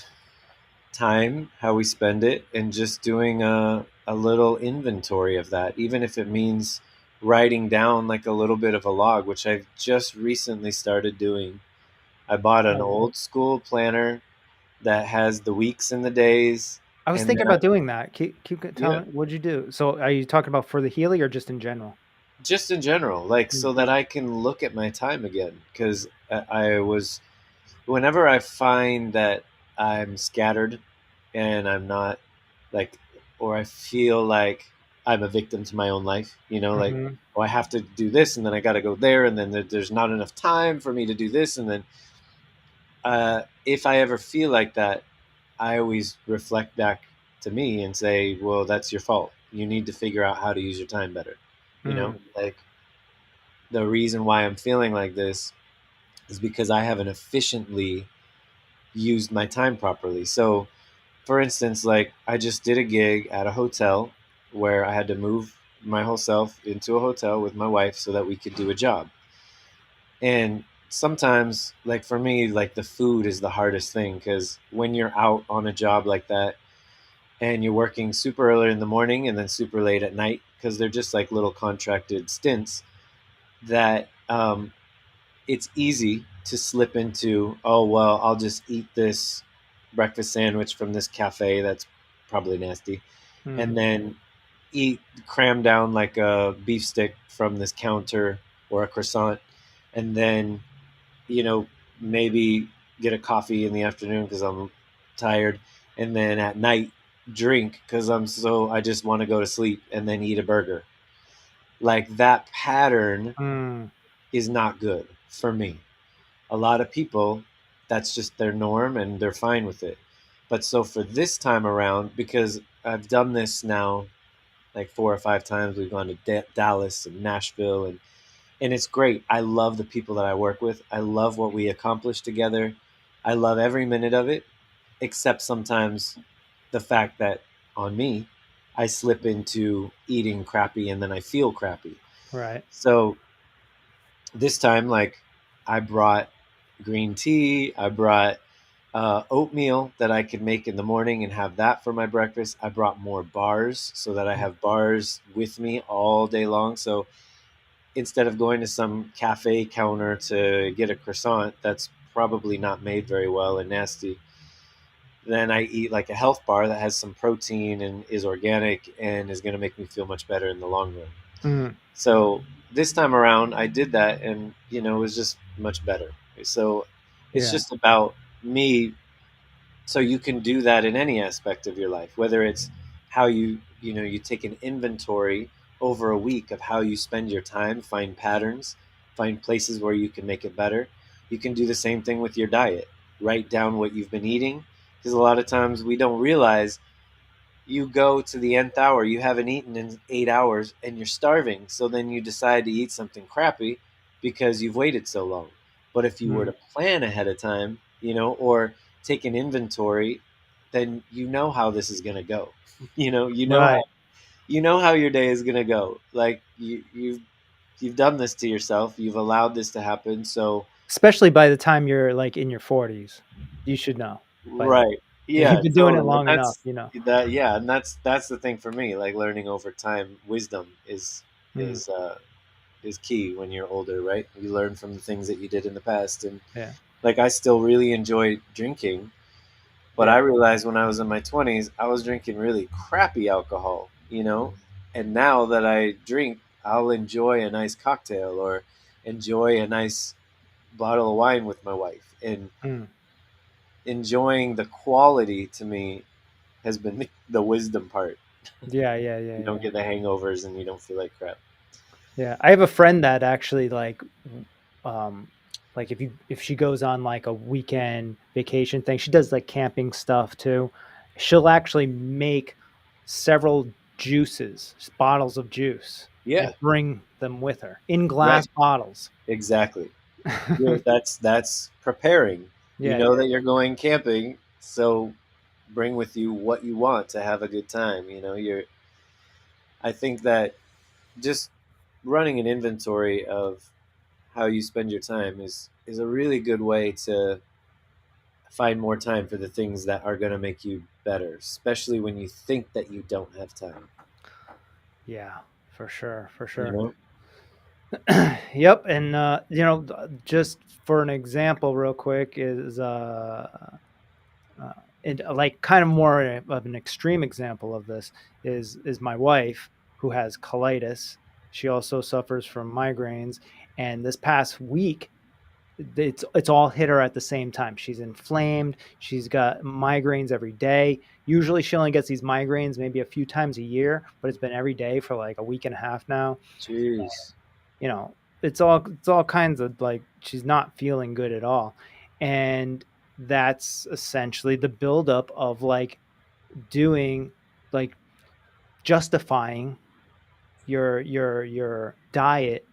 time, how we spend it, and just doing a little inventory of that, even if it means writing down like a little bit of a log, which I've just recently started doing. I bought an
oh, yeah.
old school planner that has the weeks and the days,
I was
and then
thinking about doing that. Keep
yeah,
telling me, what'd you do? So are you talking about for the Healy or just in general?
just in general, like
Mm,
so that I can look at my time again, because I was whenever I find that I'm scattered and I'm not like, or I feel like I'm a victim to my own life, like,
mhm.
oh, I have to do this and then I got to go there and then there's not enough time for me to do this. And then if I ever feel like that, I always reflect back to me and say, well, that's your fault. You need to figure out how to use your time better.
Mm,
Like the reason why I'm feeling like this is because I haven't efficiently used my time properly. So, for instance, like I just did a gig at a hotel where I had to move my whole self into a hotel with my wife so that we could do a job. And sometimes, like for me, like the food is the hardest thing because when you're out on a job like that and you're working super early in the morning and then super late at night, because they're just like little contracted stints, that it's easy to slip into, oh, well, I'll just eat this breakfast sandwich from this cafe that's probably nasty,
mm,
and then eat, cram down like a beef stick from this counter or a croissant, and then, you know, maybe get a coffee in the afternoon because I'm tired, and then at night drink because I just want to go to sleep, and then eat a burger. Like that pattern
mm,
is not good for me. A lot of people, that's just their norm and they're fine with it. But so for this time around, because I've done this now like 4 or 5 times, we've gone to Dallas and Nashville, and it's great. I love the people that I work with. I love what we accomplish together. I love every minute of it, except sometimes the fact that on me, I slip into eating crappy and then I feel crappy.
right.
So this time, like, I brought green tea, I brought oatmeal that I could make in the morning and have that for my breakfast. I brought more bars so that I have bars with me all day long. So instead of going to some cafe counter to get a croissant that's probably not made very well and nasty, then I eat like a health bar that has some protein and is organic and is going to make me feel much better in the long run.
Mm,
So this time around, I did that, and it was just much better. So it's
yeah.
just about me. So you can do that in any aspect of your life, whether it's how you take an inventory over a week of how you spend your time, find patterns, find places where you can make it better. You can do the same thing with your diet. Write down what you've been eating, because a lot of times we don't realize you go to the nth hour, you haven't eaten in 8 hours, and you're starving. So then you decide to eat something crappy because you've waited so long. But if you were to
Mm,
plan ahead of time, or take an inventory, then you know how this is going to go. You know how
right.
your day is going to go. Like you've done this to yourself. You've allowed this to happen. So
Especially by the time you're like in your 40s, you should know by then.
right.
You've
Yeah,
been doing it
totally. And
long enough, you know.
that's the thing for me. Like learning over time, wisdom
Mm,
is uh is key when you're older, right? You learn from the things that you did in the past. And
yeah,
like I still really enjoy drinking, but I
yeah.
realized when I was in my 20s, I was drinking really crappy alcohol. And now that I drink, I'll enjoy a nice cocktail or enjoy a nice bottle of wine with my wife. And
Mm,
enjoying the quality to me has been the wisdom part.
yeah, yeah, yeah,
You don't
yeah.
get the hangovers and you don't feel like crap.
Yeah, I have a friend that actually um, like if she goes on like a weekend vacation thing, she does like camping stuff too. She'll actually make several juices, bottles of juice, and
Yeah,
bring them with her in glass
right.
bottles.
Exactly. That's preparing. You
Yeah,
know
yeah,
that you're going camping, so bring with you what you want to have a good time. I think that just running an inventory of how you spend your time is a really good way to find more time for the things that are going to make you better, especially when you think that you don't have time.
yeah, for sure, for
You
sure.
know?
Yep, and just for an example, real quick, is and like kind of more of an extreme example of this is my wife who has colitis. She also suffers from migraines, and this past week it's all hit her at the same time. She's inflamed. She's got migraines every day. Usually she only gets these migraines maybe a few times a year, but it's been every day for like a week and a half now.
Jeez.
You know, it's all kinds of like she's not feeling good at all. And that's essentially the buildup of like doing, like, justifying your diet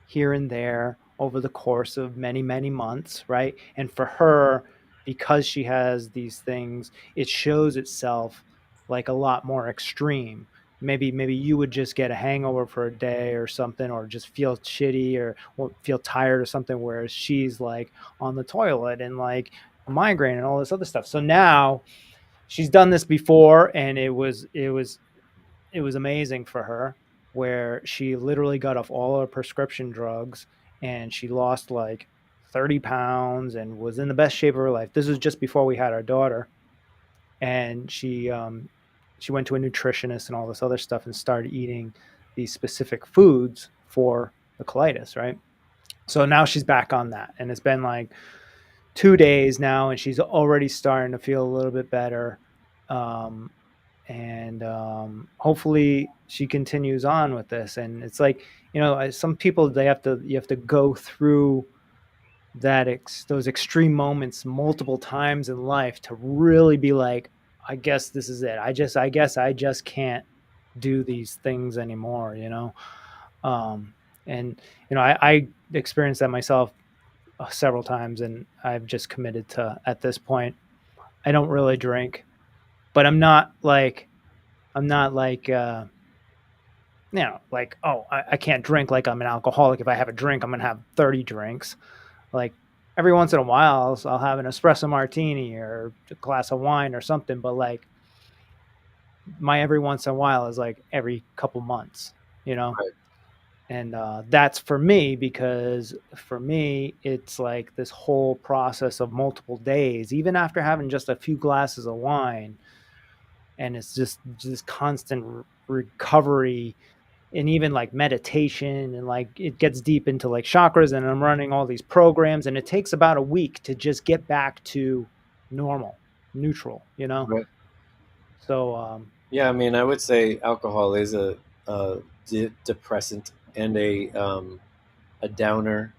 here and there over the course of many, many months, right? And for her, because she has these things, it shows itself like a lot more extreme. Maybe you would just get a hangover for a day or something, or just feel shitty or feel tired or something, whereas she's like on the toilet and like a migraine and all this other stuff. So now she's done this before, and it was amazing for her, where she literally got off all her prescription drugs, and she lost like 30 pounds and was in the best shape of her life. This was just before we had our daughter. And she went to a nutritionist and all this other stuff and started eating these specific foods for the colitis, right? So now she's back on that. And it's been like 2 days now, and she's already starting to feel a little bit better. Um, and hopefully she continues on with this. And it's like, some people, you have to go through those extreme moments multiple times in life to really be like, I guess this is it. I guess I just can't do these things anymore. um and I experienced that myself several times, and I've just committed to, at this point, I don't really drink, but I'm not like like, oh, I can't drink like I'm an alcoholic. If I have a drink, I'm gonna have 30 drinks. Like, every once in a while, I'll have an espresso martini or a glass of wine or something. But like, my every once in a while is like every couple months, you know.
Right.
And that's for me, because for me, it's like this whole process of multiple days, even after having just a few glasses of wine, and it's just constant recovery, and even like meditation, and like it gets deep into like chakras, and I'm running all these programs, and it takes about a week to just get back to normal, neutral.
Right.
So
Yeah, I mean, I would say alcohol is a depressant and a downer,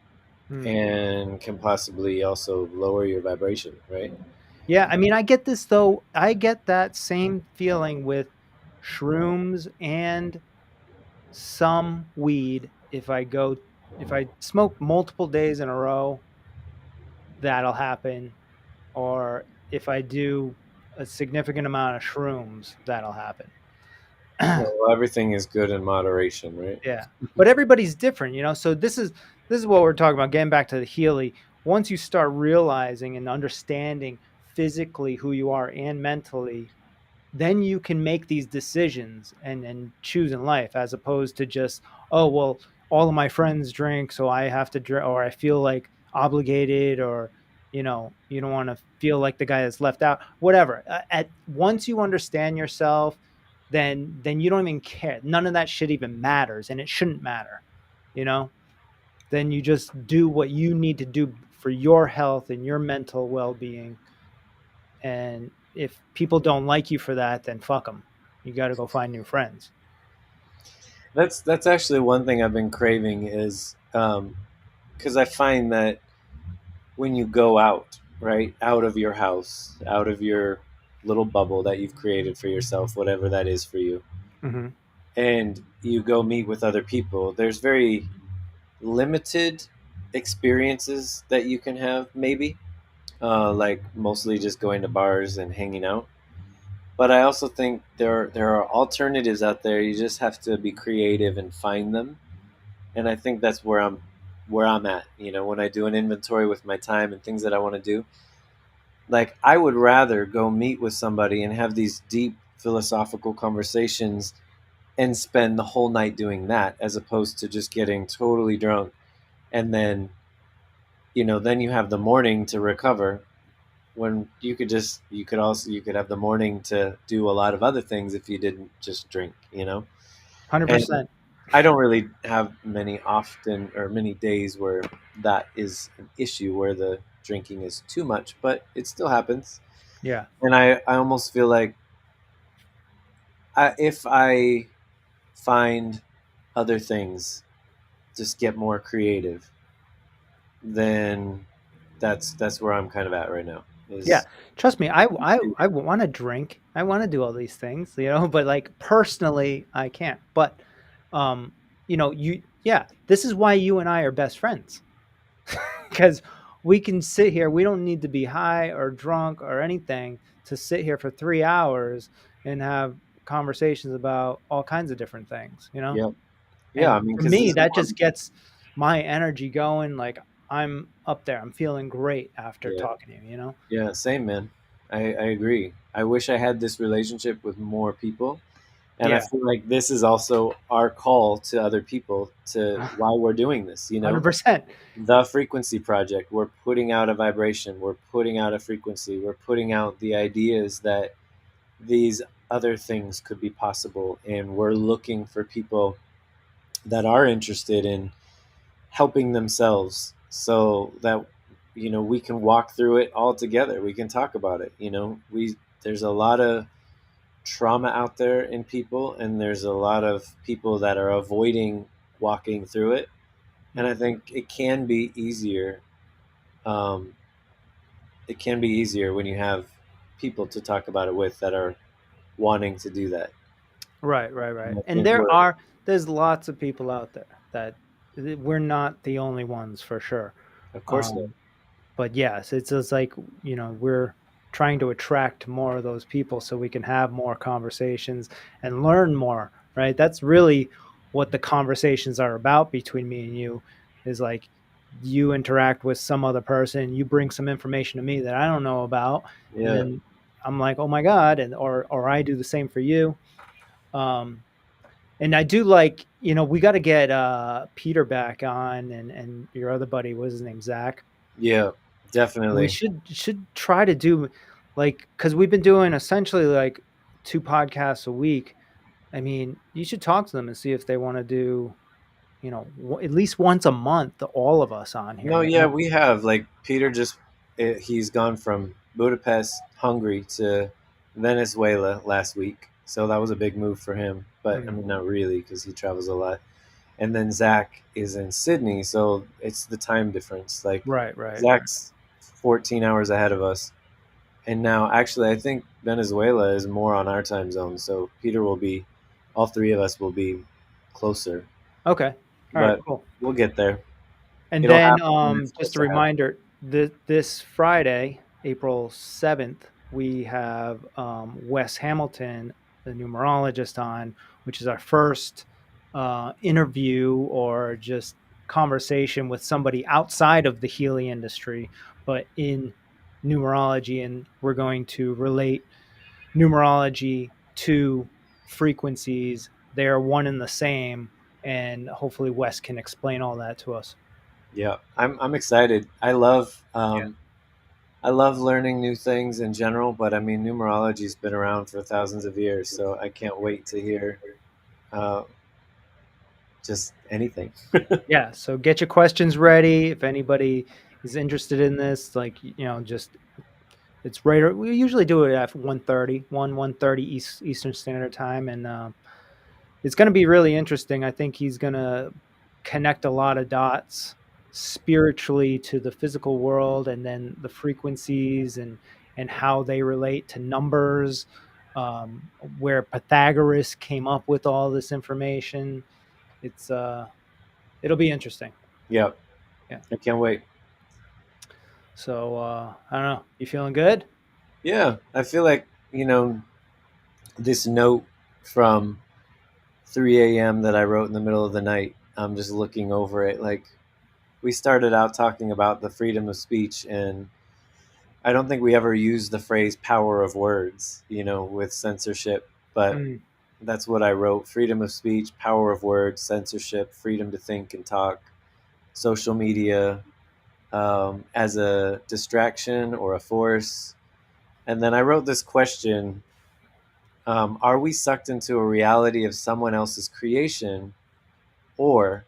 hmm.
and can possibly also lower your vibration, right?
Yeah, I mean, I get this though. I get that same feeling with shrooms and some weed. If I smoke multiple days in a row, that'll happen. Or if I do a significant amount of shrooms, that'll happen.
Yeah, well, everything is good in moderation, right?
Yeah. But everybody's different. So this is what we're talking about. Getting back to the Healy, once you start realizing and understanding physically who you are and mentally, then you can make these decisions and choose in life, as opposed to just, oh, well, all of my friends drink, so I have to drink, or I feel like obligated, or you don't want to feel like the guy that's left out, whatever. At Once you understand yourself, then you don't even care. None of that shit even matters, and it shouldn't matter. you know then you just do what you need to do for your health and your mental well-being. And if people don't like you for that, then fuck them. You got to go find new friends.
That's actually one thing I've been craving is because I find that when you go out, right, out of your house, out of your little bubble that you've created for yourself, whatever that is for you,
Hmm.
and you go meet with other people, there's very limited experiences that you can have, maybe, like mostly just going to bars and hanging out. But I also think there are alternatives out there. You just have to be creative and find them. And I think that's where I'm at. When I do an inventory with my time and things that I want to do, like I would rather go meet with somebody and have these deep philosophical conversations and spend the whole night doing that, as opposed to just getting totally drunk, and then you have the morning to recover, when you could have the morning to do a lot of other things if you didn't just drink. And
100%.
I don't really have many days where that is an issue, where the drinking is too much, but it still happens.
Yeah.
And I almost feel like, if I find other things, just get more creative, then that's where I'm kind of at right now.
Yeah,
is
trust me, I want to drink. I want to do all these things, but like personally, I can't. But, um, yeah, this is why you and I are best friends because we can sit here. We don't need to be high or drunk or anything to sit here for 3 hours and have conversations about all kinds of different things.
yeah, yeah. I
And
mean,
for
because
me,
there's
that
more.
just gets my energy going. Like I'm up there. I'm feeling great after
Yeah,
talking to you.
yeah. Same, man. I agree. I wish I had this relationship with more people. And I
Yeah.
feel like this is also our call to other people to why we're doing this,
100%.
The Frequency Project. We're putting out a vibration, we're putting out a frequency, we're putting out the ideas that these other things could be possible. And we're looking for people that are interested in helping themselves so that, we can walk through it all together. We can talk about it. There's a lot of trauma out there in people, and there's a lot of people that are avoiding walking through it. And I
Mm.
think um, it can be easier when you have people to talk about it with that are wanting to do that.
Right, right,
And
right.
I
And
think
there's lots of people out there that we're not the only ones for sure.
of course not.
Um, but yes, it's just like, we're trying to attract more of those people so we can have more conversations and learn more, right? That's really what the conversations are about between me and you is like you interact with some other person, you bring some information to me that I don't know about, and
Yeah,
then I'm like, "Oh my God," and or I do the same for you. Um, and I do like, we got to get Peter back on and your other buddy, what was his name, Zach.
yeah,
We
definitely.
should try to do like because we've been doing essentially like 2 podcasts a week. I mean, you should talk to them and see if they want to do, at least once a month, all of us on here.
No, yeah, we have like Peter he's gone from Budapest, Hungary to Venezuela last week. So that was a big move for him. But I
Mm,
mean, not really because he travels a lot. And then Zach is in Sydney, so it's the time difference. Like
right, right.
Zach's 14 hours ahead of us. And now actually I think Venezuela is more on our time zone. So all three of us will be closer.
Okay. All right,
But
cool.
we'll get there.
And
It'll
then
happen when it's
just
supposed
a
to happen.
reminder, this Friday, April 7th, we have Wes Hamilton, the numerologist, on, which is our first interview or just conversation with somebody outside of the Healy industry, but in numerology. And we're going to relate numerology to frequencies. They are one and the same. And hopefully, Wes can explain all that to us.
Yeah, I'm excited. I love learning new things in general, but I mean numerology's been around for thousands of years, so I can't wait to hear uh, just anything.
Yeah, so get your questions ready. If anybody is interested in this, like, just it's right. We usually do it at 1:30, 1:30 Eastern Standard Time, and it's going to be really interesting. I think he's going to connect a lot of dots spiritually to the physical world, and then the frequencies and how they relate to numbers. Where Pythagoras came up with all this information. It's it'll be interesting.
Yeah,
Yeah.
I can't wait.
So I don't know. You feeling good?
Yeah, I feel like this note from 3 a.m. that I wrote in the middle of the night. I'm just looking over it. Like we started out talking about the freedom of speech, and I don't think we ever used the phrase "power of words," with censorship, but
Mm,
that's what I wrote: freedom of speech, power of words, censorship, freedom to think and talk, social media as a distraction or a force. And then I wrote this question: are we sucked into a reality of someone else's creation, or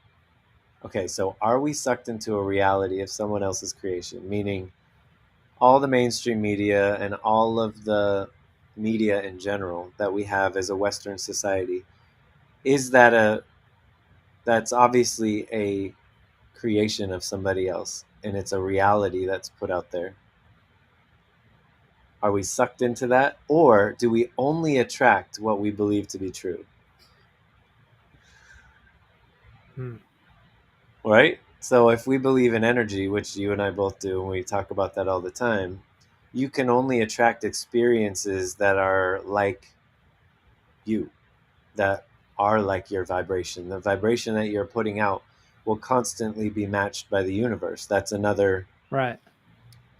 okay, so are we sucked into a reality of someone else's creation? Meaning, all the mainstream media and all of the media in general that we have as a Western society, is that's obviously a creation of somebody else, and it's a reality that's put out there. Are we sucked into that? Or do we only attract what we believe to be true?
Hmm.
Right? So if we believe in energy, which you and I both do, and we talk about that all the time, you can only attract experiences that are like you, that are like your vibration. The vibration that you're putting out will constantly be matched by the universe. That's another
Right.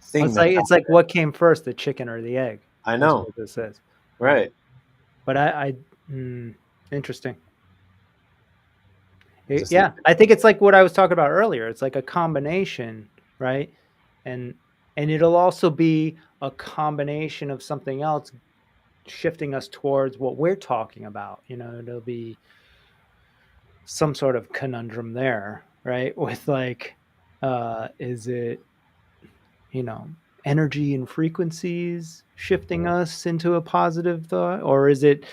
thing
It's
that's
like it's like
happening.
what came first, the chicken or the egg,
I
is
know,
what this is, right?
right?
But I interesting.
Just
Yeah, I think it's like what I was talking about earlier. It's like a combination, right? And it'll also be a combination of something else shifting us towards what we're talking about. It'll be some sort of conundrum there, right? With like, is it, you know, energy and frequencies shifting us into a positive thought, or is it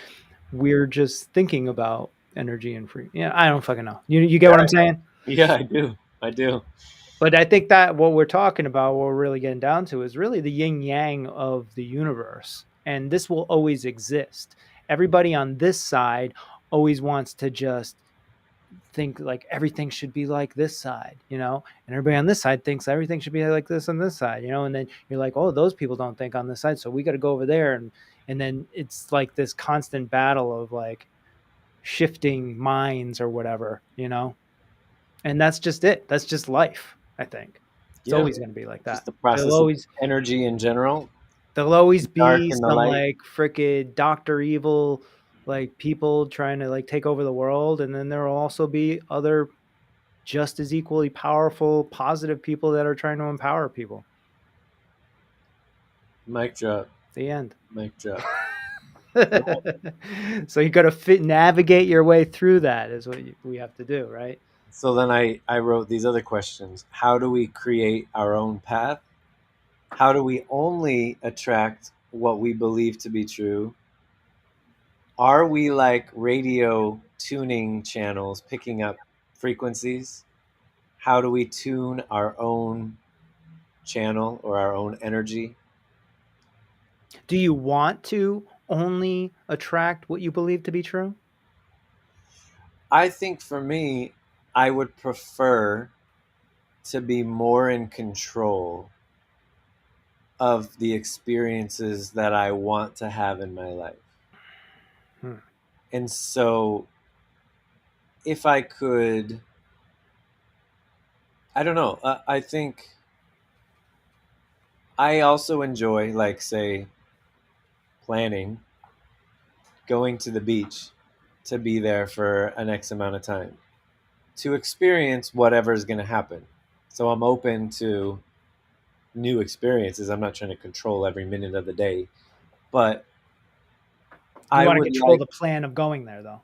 we're just thinking about energy and free? Yeah, I don't fucking know. You get what I'm
right.
saying?
Yeah, I do. I do.
But I think that what we're talking about, what we're really getting down to, is really the yin yang of the universe. And this will always exist. Everybody on this side always wants to just think like everything should be like this side, and everybody on this side thinks everything should be like this on this side, and then you're like, oh, those people don't think on this side, so we got to go over there, and then it's like this constant battle of like shifting minds or whatever, and that's just it. That's just life, I think. It's
Yeah.
always going to be like
Just
that.
the
There'll
process of
always
energy in general,
there'll always
the dark
be
and the
some
light.
like freaking Doctor Evil like people trying to like take over the world, and then there'll also be other just as equally powerful, positive people that are trying to empower people.
Mic drop.
The end.
Mic drop.
So you got to navigate your way through that is what we have to do, right?
So then I wrote these other questions. How do we create our own path? How do we only attract what we believe to be true? Are we like radio tuning channels picking up frequencies? How do we tune our own channel or our own energy?
Do you want to only attract what you believe to be true?
I think for me, I would prefer to be more in control of the experiences that I want to have in my life.
Hmm.
And so if I could, I don't know, I think I also enjoy, like, say, planning, going to the beach to be there for an X amount of time to experience whatever is going to happen. So I'm open to new experiences. I'm not trying to control every minute of the day, but
You
I
want to
would
control
like,
the plan of going there, though.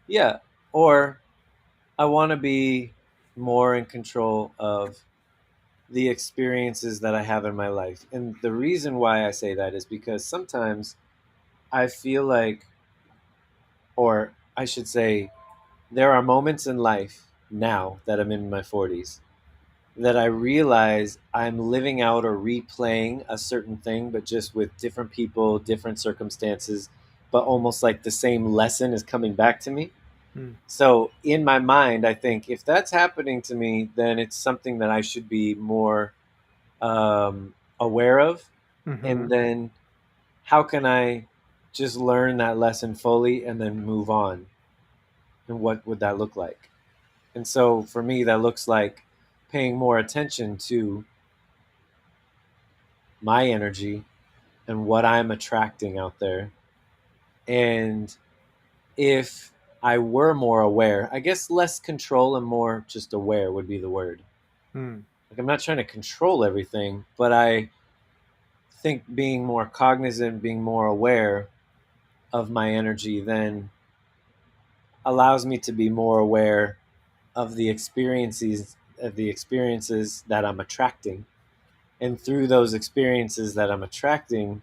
yeah, or I want to be more in control of the experiences that I have in my life. And the reason why I say that is because sometimes I feel like, or I should say, there are moments in life now that I'm in my 40s that I realize I'm living out or replaying a certain thing, but just with different people, different circumstances, but almost like the same lesson is coming back to me.
Hmm.
So in my mind, I think if that's happening to me, then it's something that I should be more aware of. And
Mm-hmm.
then how can I just learn that lesson fully and then move on? And what would that look like? And so for me, that looks like paying more attention to my energy and what I'm attracting out there. And if I were more aware, I guess less control and more just aware would be the word.
Hmm.
Like I'm not trying to control everything, but I think being more cognizant, being more aware of my energy then allows me to be more aware of the experiences that I'm attracting. And through those experiences that I'm attracting,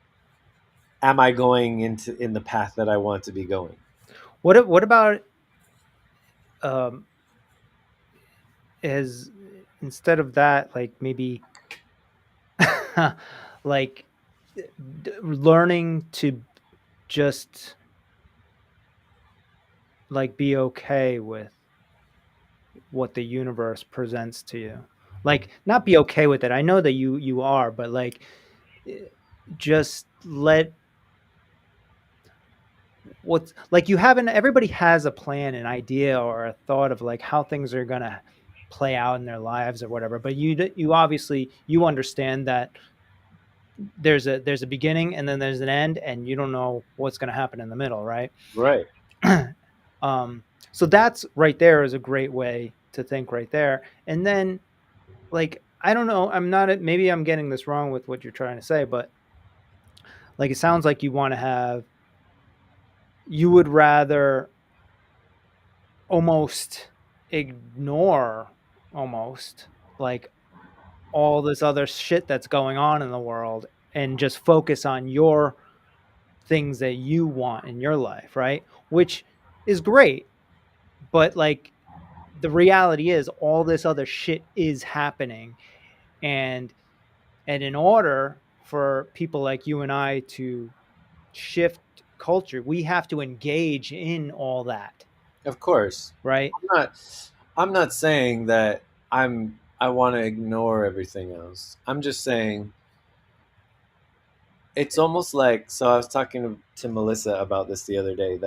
am I going in the path that I want to be going?
What about um as instead of that, like maybe like learning to just like be okay with what the universe presents to you. Like not be okay with it. I know that you are, but like eh, just let what's like you haven't everybody has a plan, an idea or a thought of like how things are going to play out in their lives or whatever, but you obviously you understand that there's a beginning and then there's an end and you don't know what's going to happen in the middle, right?
Right.
um so that's right there is a great way to think right there. And then like I don't know, I'm not maybe I'm getting this wrong with what you're trying to say, but like it sounds like you want to have you would rather almost ignore almost like all this other shit that's going on in the world and just focus on your things that you want in your life, right? Which is great, but like the reality is all this other shit is happening, and in order for people like you and I to shift culture, we have to engage in all that,
Of course.
right?
I'm not saying that I want to ignore everything else. I'm just saying it's almost like, so I was talking to Melissa about this the other day,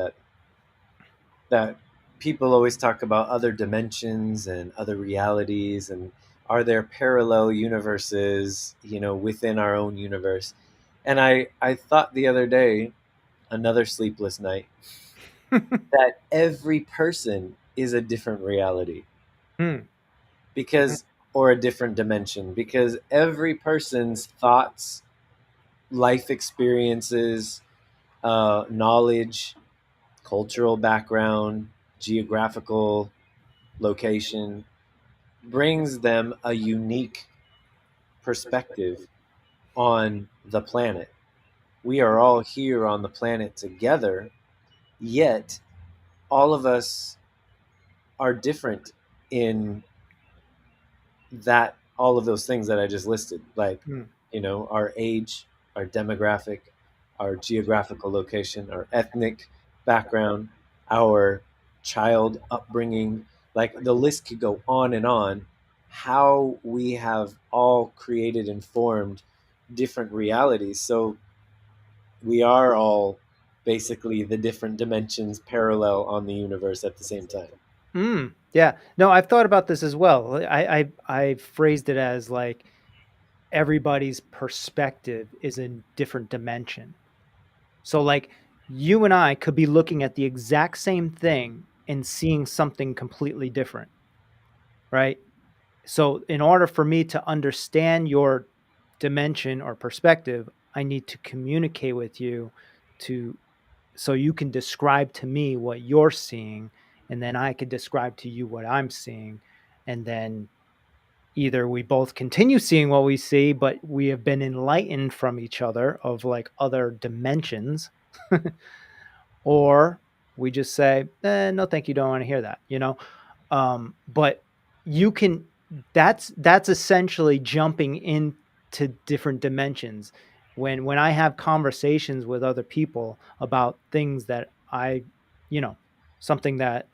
that people always talk about other dimensions and other realities, and are there parallel universes, within our own universe. And I thought the other day, another sleepless night, that every person is a different reality,
Hmm.
because or a different dimension, because every person's thoughts, life experiences, knowledge, cultural background, geographical location brings them a unique perspective on the planet. We are all here on the planet together, yet all of us are different in that all of those things that I just listed, like,
Hmm.
our age, our demographic, our geographical location, our ethnic background, our child upbringing, like the list could go on and on. How we have all created and formed different realities. So we are all basically the different dimensions parallel on the universe at the same time.
Mm, yeah. No, I've thought about this as well. I phrased it as like everybody's perspective is in different dimension. So like you and I could be looking at the exact same thing and seeing something completely different, right? So in order for me to understand your dimension or perspective, I need to communicate with you to so you can describe to me what you're seeing, and then I could describe to you what I'm seeing, and then either we both continue seeing what we see but we have been enlightened from each other of like other dimensions, or we just say no thank you, don't want to hear that, but you can that's essentially jumping into different dimensions. When I have conversations with other people about things that I, you know, something that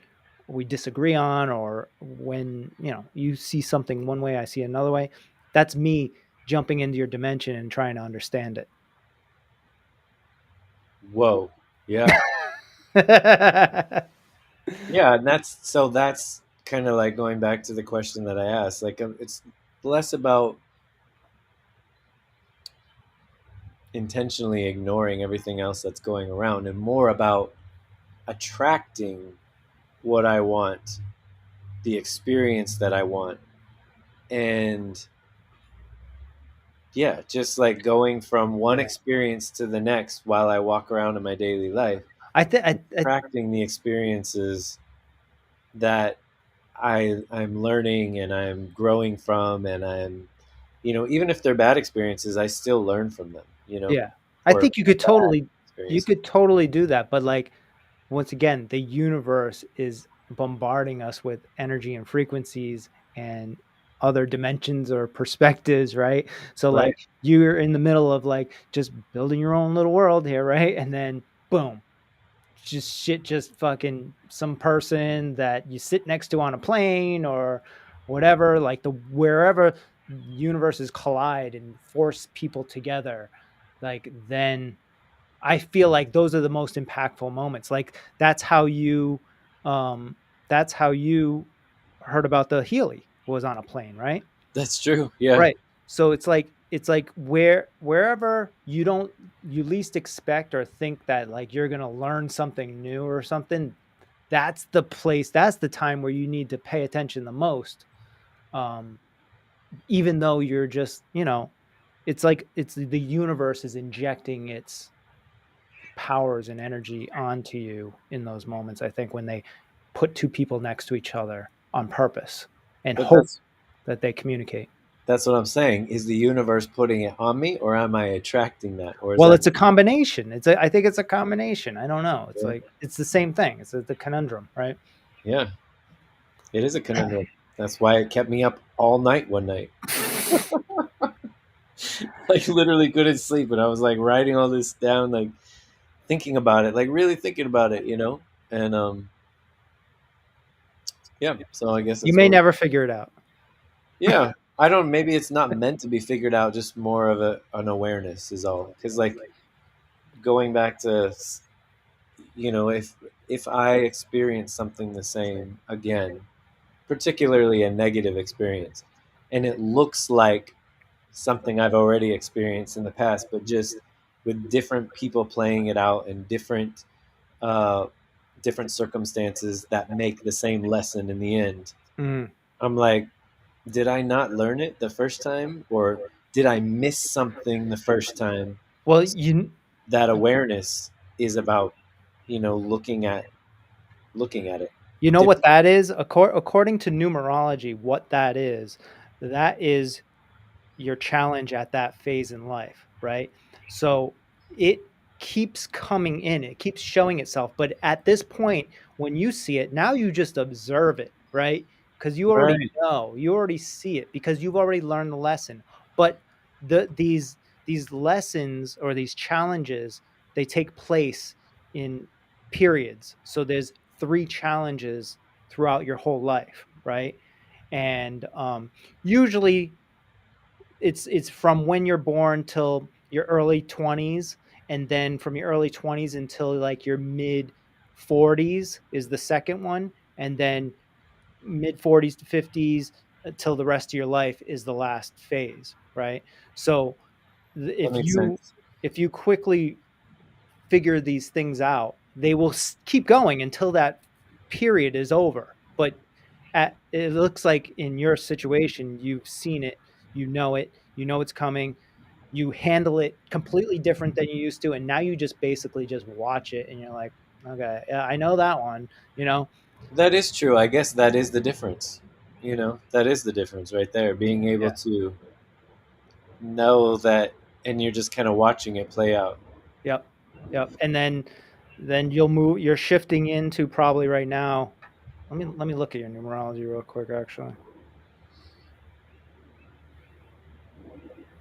we disagree on, or when, you see something one way, I see another way, that's me jumping into your dimension and trying to understand
Whoa. Yeah.
it.
Yeah, and that's kind of like going back to the question that I asked. Like, it's less about intentionally ignoring everything else that's going around, and more about attracting what I want, the experience that I want, and yeah, just like going from one
Yeah.
experience to the next while I walk around in my daily life,
I think
attracting the experiences that I'm learning and I'm growing from, and I'm, even if they're bad experiences, I still learn from them,
Yeah. I
or
think
bad
you
experiences.
could totally do that, but like once again, the universe is bombarding us with energy and frequencies, and other dimensions or perspectives, right? So
Right.
like you're in the middle of like just building your own little world here, right? And then boom, just shit, just fucking some person that you sit next to on a plane or whatever, like the wherever universes collide and force people together, like then I feel like those are the most impactful moments. Like um that's how you heard about the Healy was on a plane, right?
That's true. Yeah.
Right. So it's like wherever you least expect or think that like you're gonna learn something new or something, that's the place, that's the time where you need to pay attention the most. Um, Even though you're just, it's like it's the universe is injecting its powers and energy onto you in those moments, I think, when they put two people next to each other on purpose and
But
hope that they communicate.
that's what I'm saying. Is the universe putting it on me, or am I attracting that, or is
Well,
that?
it's a combination. I think it's a combination. I don't know. It's
Yeah.
like it's the same thing. It's the conundrum, right?
Yeah. It is a conundrum. That's why it kept me up all night one night. Like literally couldn't sleep, and I was like writing all this down, like thinking about it, like really thinking about it, And yeah, so I guess
You
that's
may
what.
never figure it out.
Yeah, I don't. Maybe it's not meant to be figured out. Just more of an awareness is all. Because like going back to, if I experience something the same again, particularly a negative experience, and it looks like something I've already experienced in the past, but just with different people playing it out and uh, different circumstances that make the same lesson in the end.
Mm.
I'm like, did I not learn it the first time, or did I miss something the first time?
Well, you
That awareness is about, looking at it
you know what
different.
that is? According to numerology, what that is your challenge at that phase in life, right? So it keeps coming in, it keeps showing itself. But at this point, when you see it, now you just observe it, right? Because
Right.
you already see it because you've already learned the lesson. But these lessons or these challenges, they take place in periods. So there's three challenges throughout your whole life, right? And usually it's from when you're born till your early 20s, and then from your early 20s until like your mid 40s is the second one, and then mid 40s to 50s until the rest of your life is the last phase, right? So
That
if
makes
you
sense.
quickly figure these things out, they will keep going until that period is over. But it looks like in your situation, you've seen it, you know it's coming, you handle it completely different than you used to, and now you just basically just watch it, and you're like, okay, yeah, I know that one, you know.
That is true. I guess that is the difference. That is the difference right there. Being able
Yeah.
to know that, and you're just kind of watching it play out.
Yep. Yep. And then you're shifting into probably right now. Let me look at your numerology real quick, actually.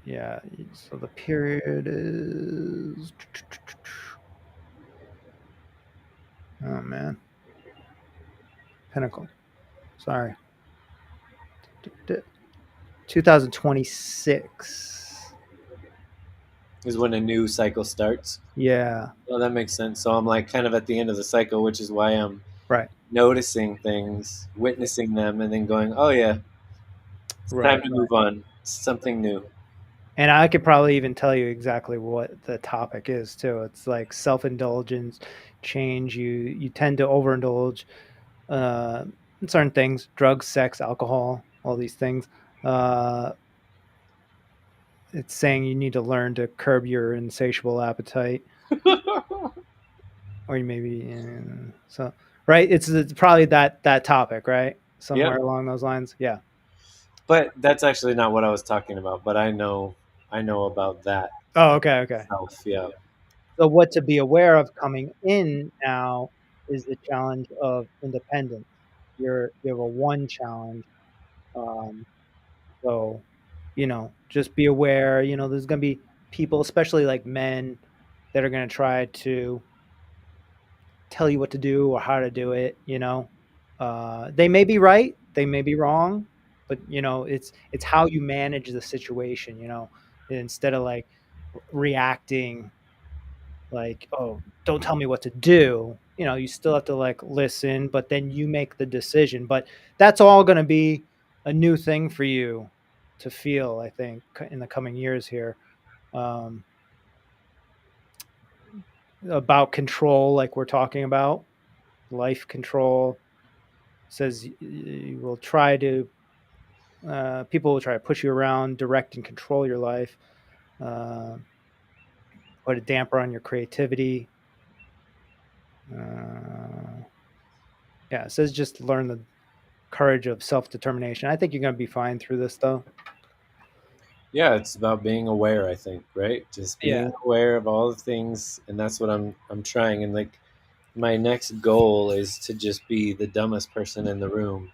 Yeah, so the period is, oh man, Pinnacle. Sorry. 2026.
Is when a new cycle starts.
Yeah,
Well, that makes sense. So I'm like kind of at the end of the cycle, which is why I'm
right.
noticing things, witnessing them, and then going, "Oh yeah, it's time
Right.
to move on. Something new."
And I could probably even tell you exactly what the topic is too. It's like self-indulgence, change. You tend to overindulge uh, in certain things, drugs, sex, alcohol, all these things. Uh, it's saying you need to learn to curb your insatiable appetite, or you maybe so right. It's probably that topic, right?
Yeah,
Somewhere along those lines. Yeah.
but that's actually not what I was talking about. But I know about that
Oh, okay, okay.
itself. Yeah.
So what to be aware of coming in now is the challenge of independence. You have a one challenge. So, just be aware, there's going to be people, especially like men, that are going to try to tell you what to do or how to do it. They may be right, they may be wrong, but it's how you manage the situation. Instead of like reacting like, oh, don't tell me what to do. You still have to like listen, but then you make the decision. But that's all going to be a new thing for you to feel, I think, in the coming years here. um, about control, like we're talking about life control. Says you will try to people will try to push you around, direct and control your life, uh, put a damper on your creativity. uh, yeah, it says just learn the courage of self-determination. I think you're going to be fine through this, though.
Yeah, it's about being aware, I think, right? Just
Yeah.
being aware of all the things, and that's what I'm trying. And like my next goal is to just be the dumbest person in the room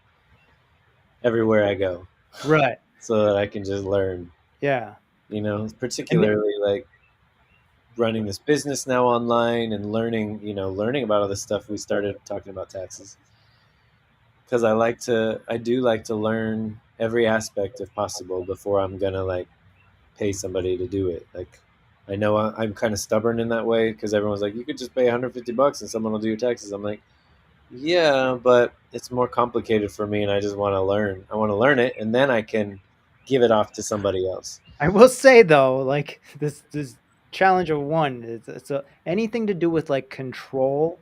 everywhere I go,
Right.
so that I can just learn.
Yeah. And
Particularly like running this business now online and learning about all this stuff. We started talking about taxes because I do like to learn every aspect if possible before I'm gonna like pay somebody to do it. Like, I know I'm kind of stubborn in that way because everyone's like, you could just pay $150 and someone will do your taxes. I'm like, yeah, but it's more complicated for me, and I just want to learn. I want to learn it, and then I can give it off to somebody else.
I will say though, like this challenge of one is anything to do with like control.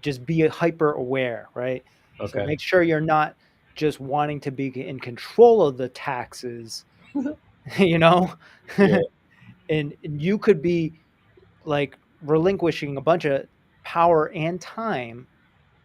Just be hyper aware, right? So
Okay.
make sure you're not just wanting to be in control of the taxes, you know,
Yeah.
and you could be like relinquishing a bunch of power and time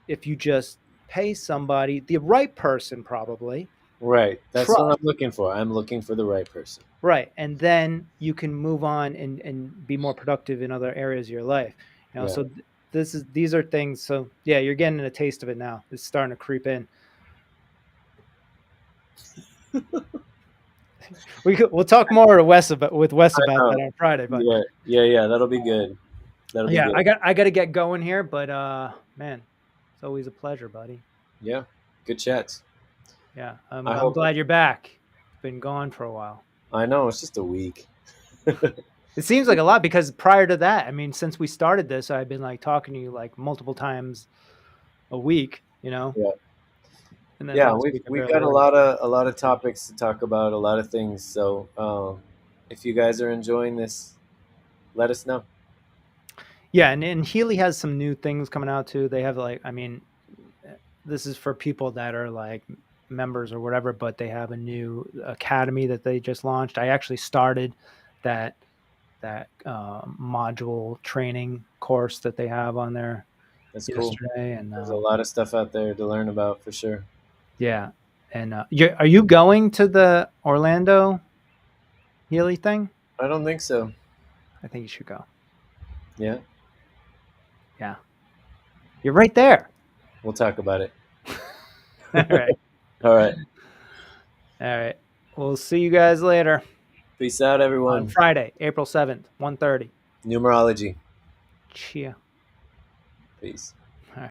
if you just pay somebody, the right person probably,
Right. That's what
trust,
I'm looking for. I'm looking for the right person.
right? And then you can move on and be more productive in other areas of your life.
Yeah.
So these are things. So yeah, you're getting a taste of it now. It's starting to creep in. We'll talk more with Wes about that on Friday. But
Yeah. Yeah. Yeah. That'll be good. That'll be
yeah,
good.
I got to get going here. But man, it's always a pleasure, buddy.
Yeah. Good chats.
Yeah,
I
I'm
hope.
glad you're back. Been gone for a while.
I know it's just a week.
It seems like a lot because prior to that, I mean, since we started this, I've been like talking to you like multiple times a week,
Yeah.
and then
Yeah.
last
We've
week I
we've
barely
got
heard.
a lot of topics to talk about. A lot of things. So if you guys are enjoying this, let us know.
Yeah, and Healy has some new things coming out too. They have like, I mean, this is for people that are like members or whatever, but they have a new academy that they just launched. I actually started that module training course that they have on there
That's cool.
yesterday, and
There's a lot of stuff out there to learn about for sure.
yeah, and are you going to the Orlando Healy thing?
I don't think so.
I think you should go.
Yeah.
Yeah, you're right there.
We'll talk about it.
All right,
All right.
all right. We'll see you guys later
Peace out,
on
everyone.
Friday, April 7th, 1:30.
Numerology.
Cheer.
Peace.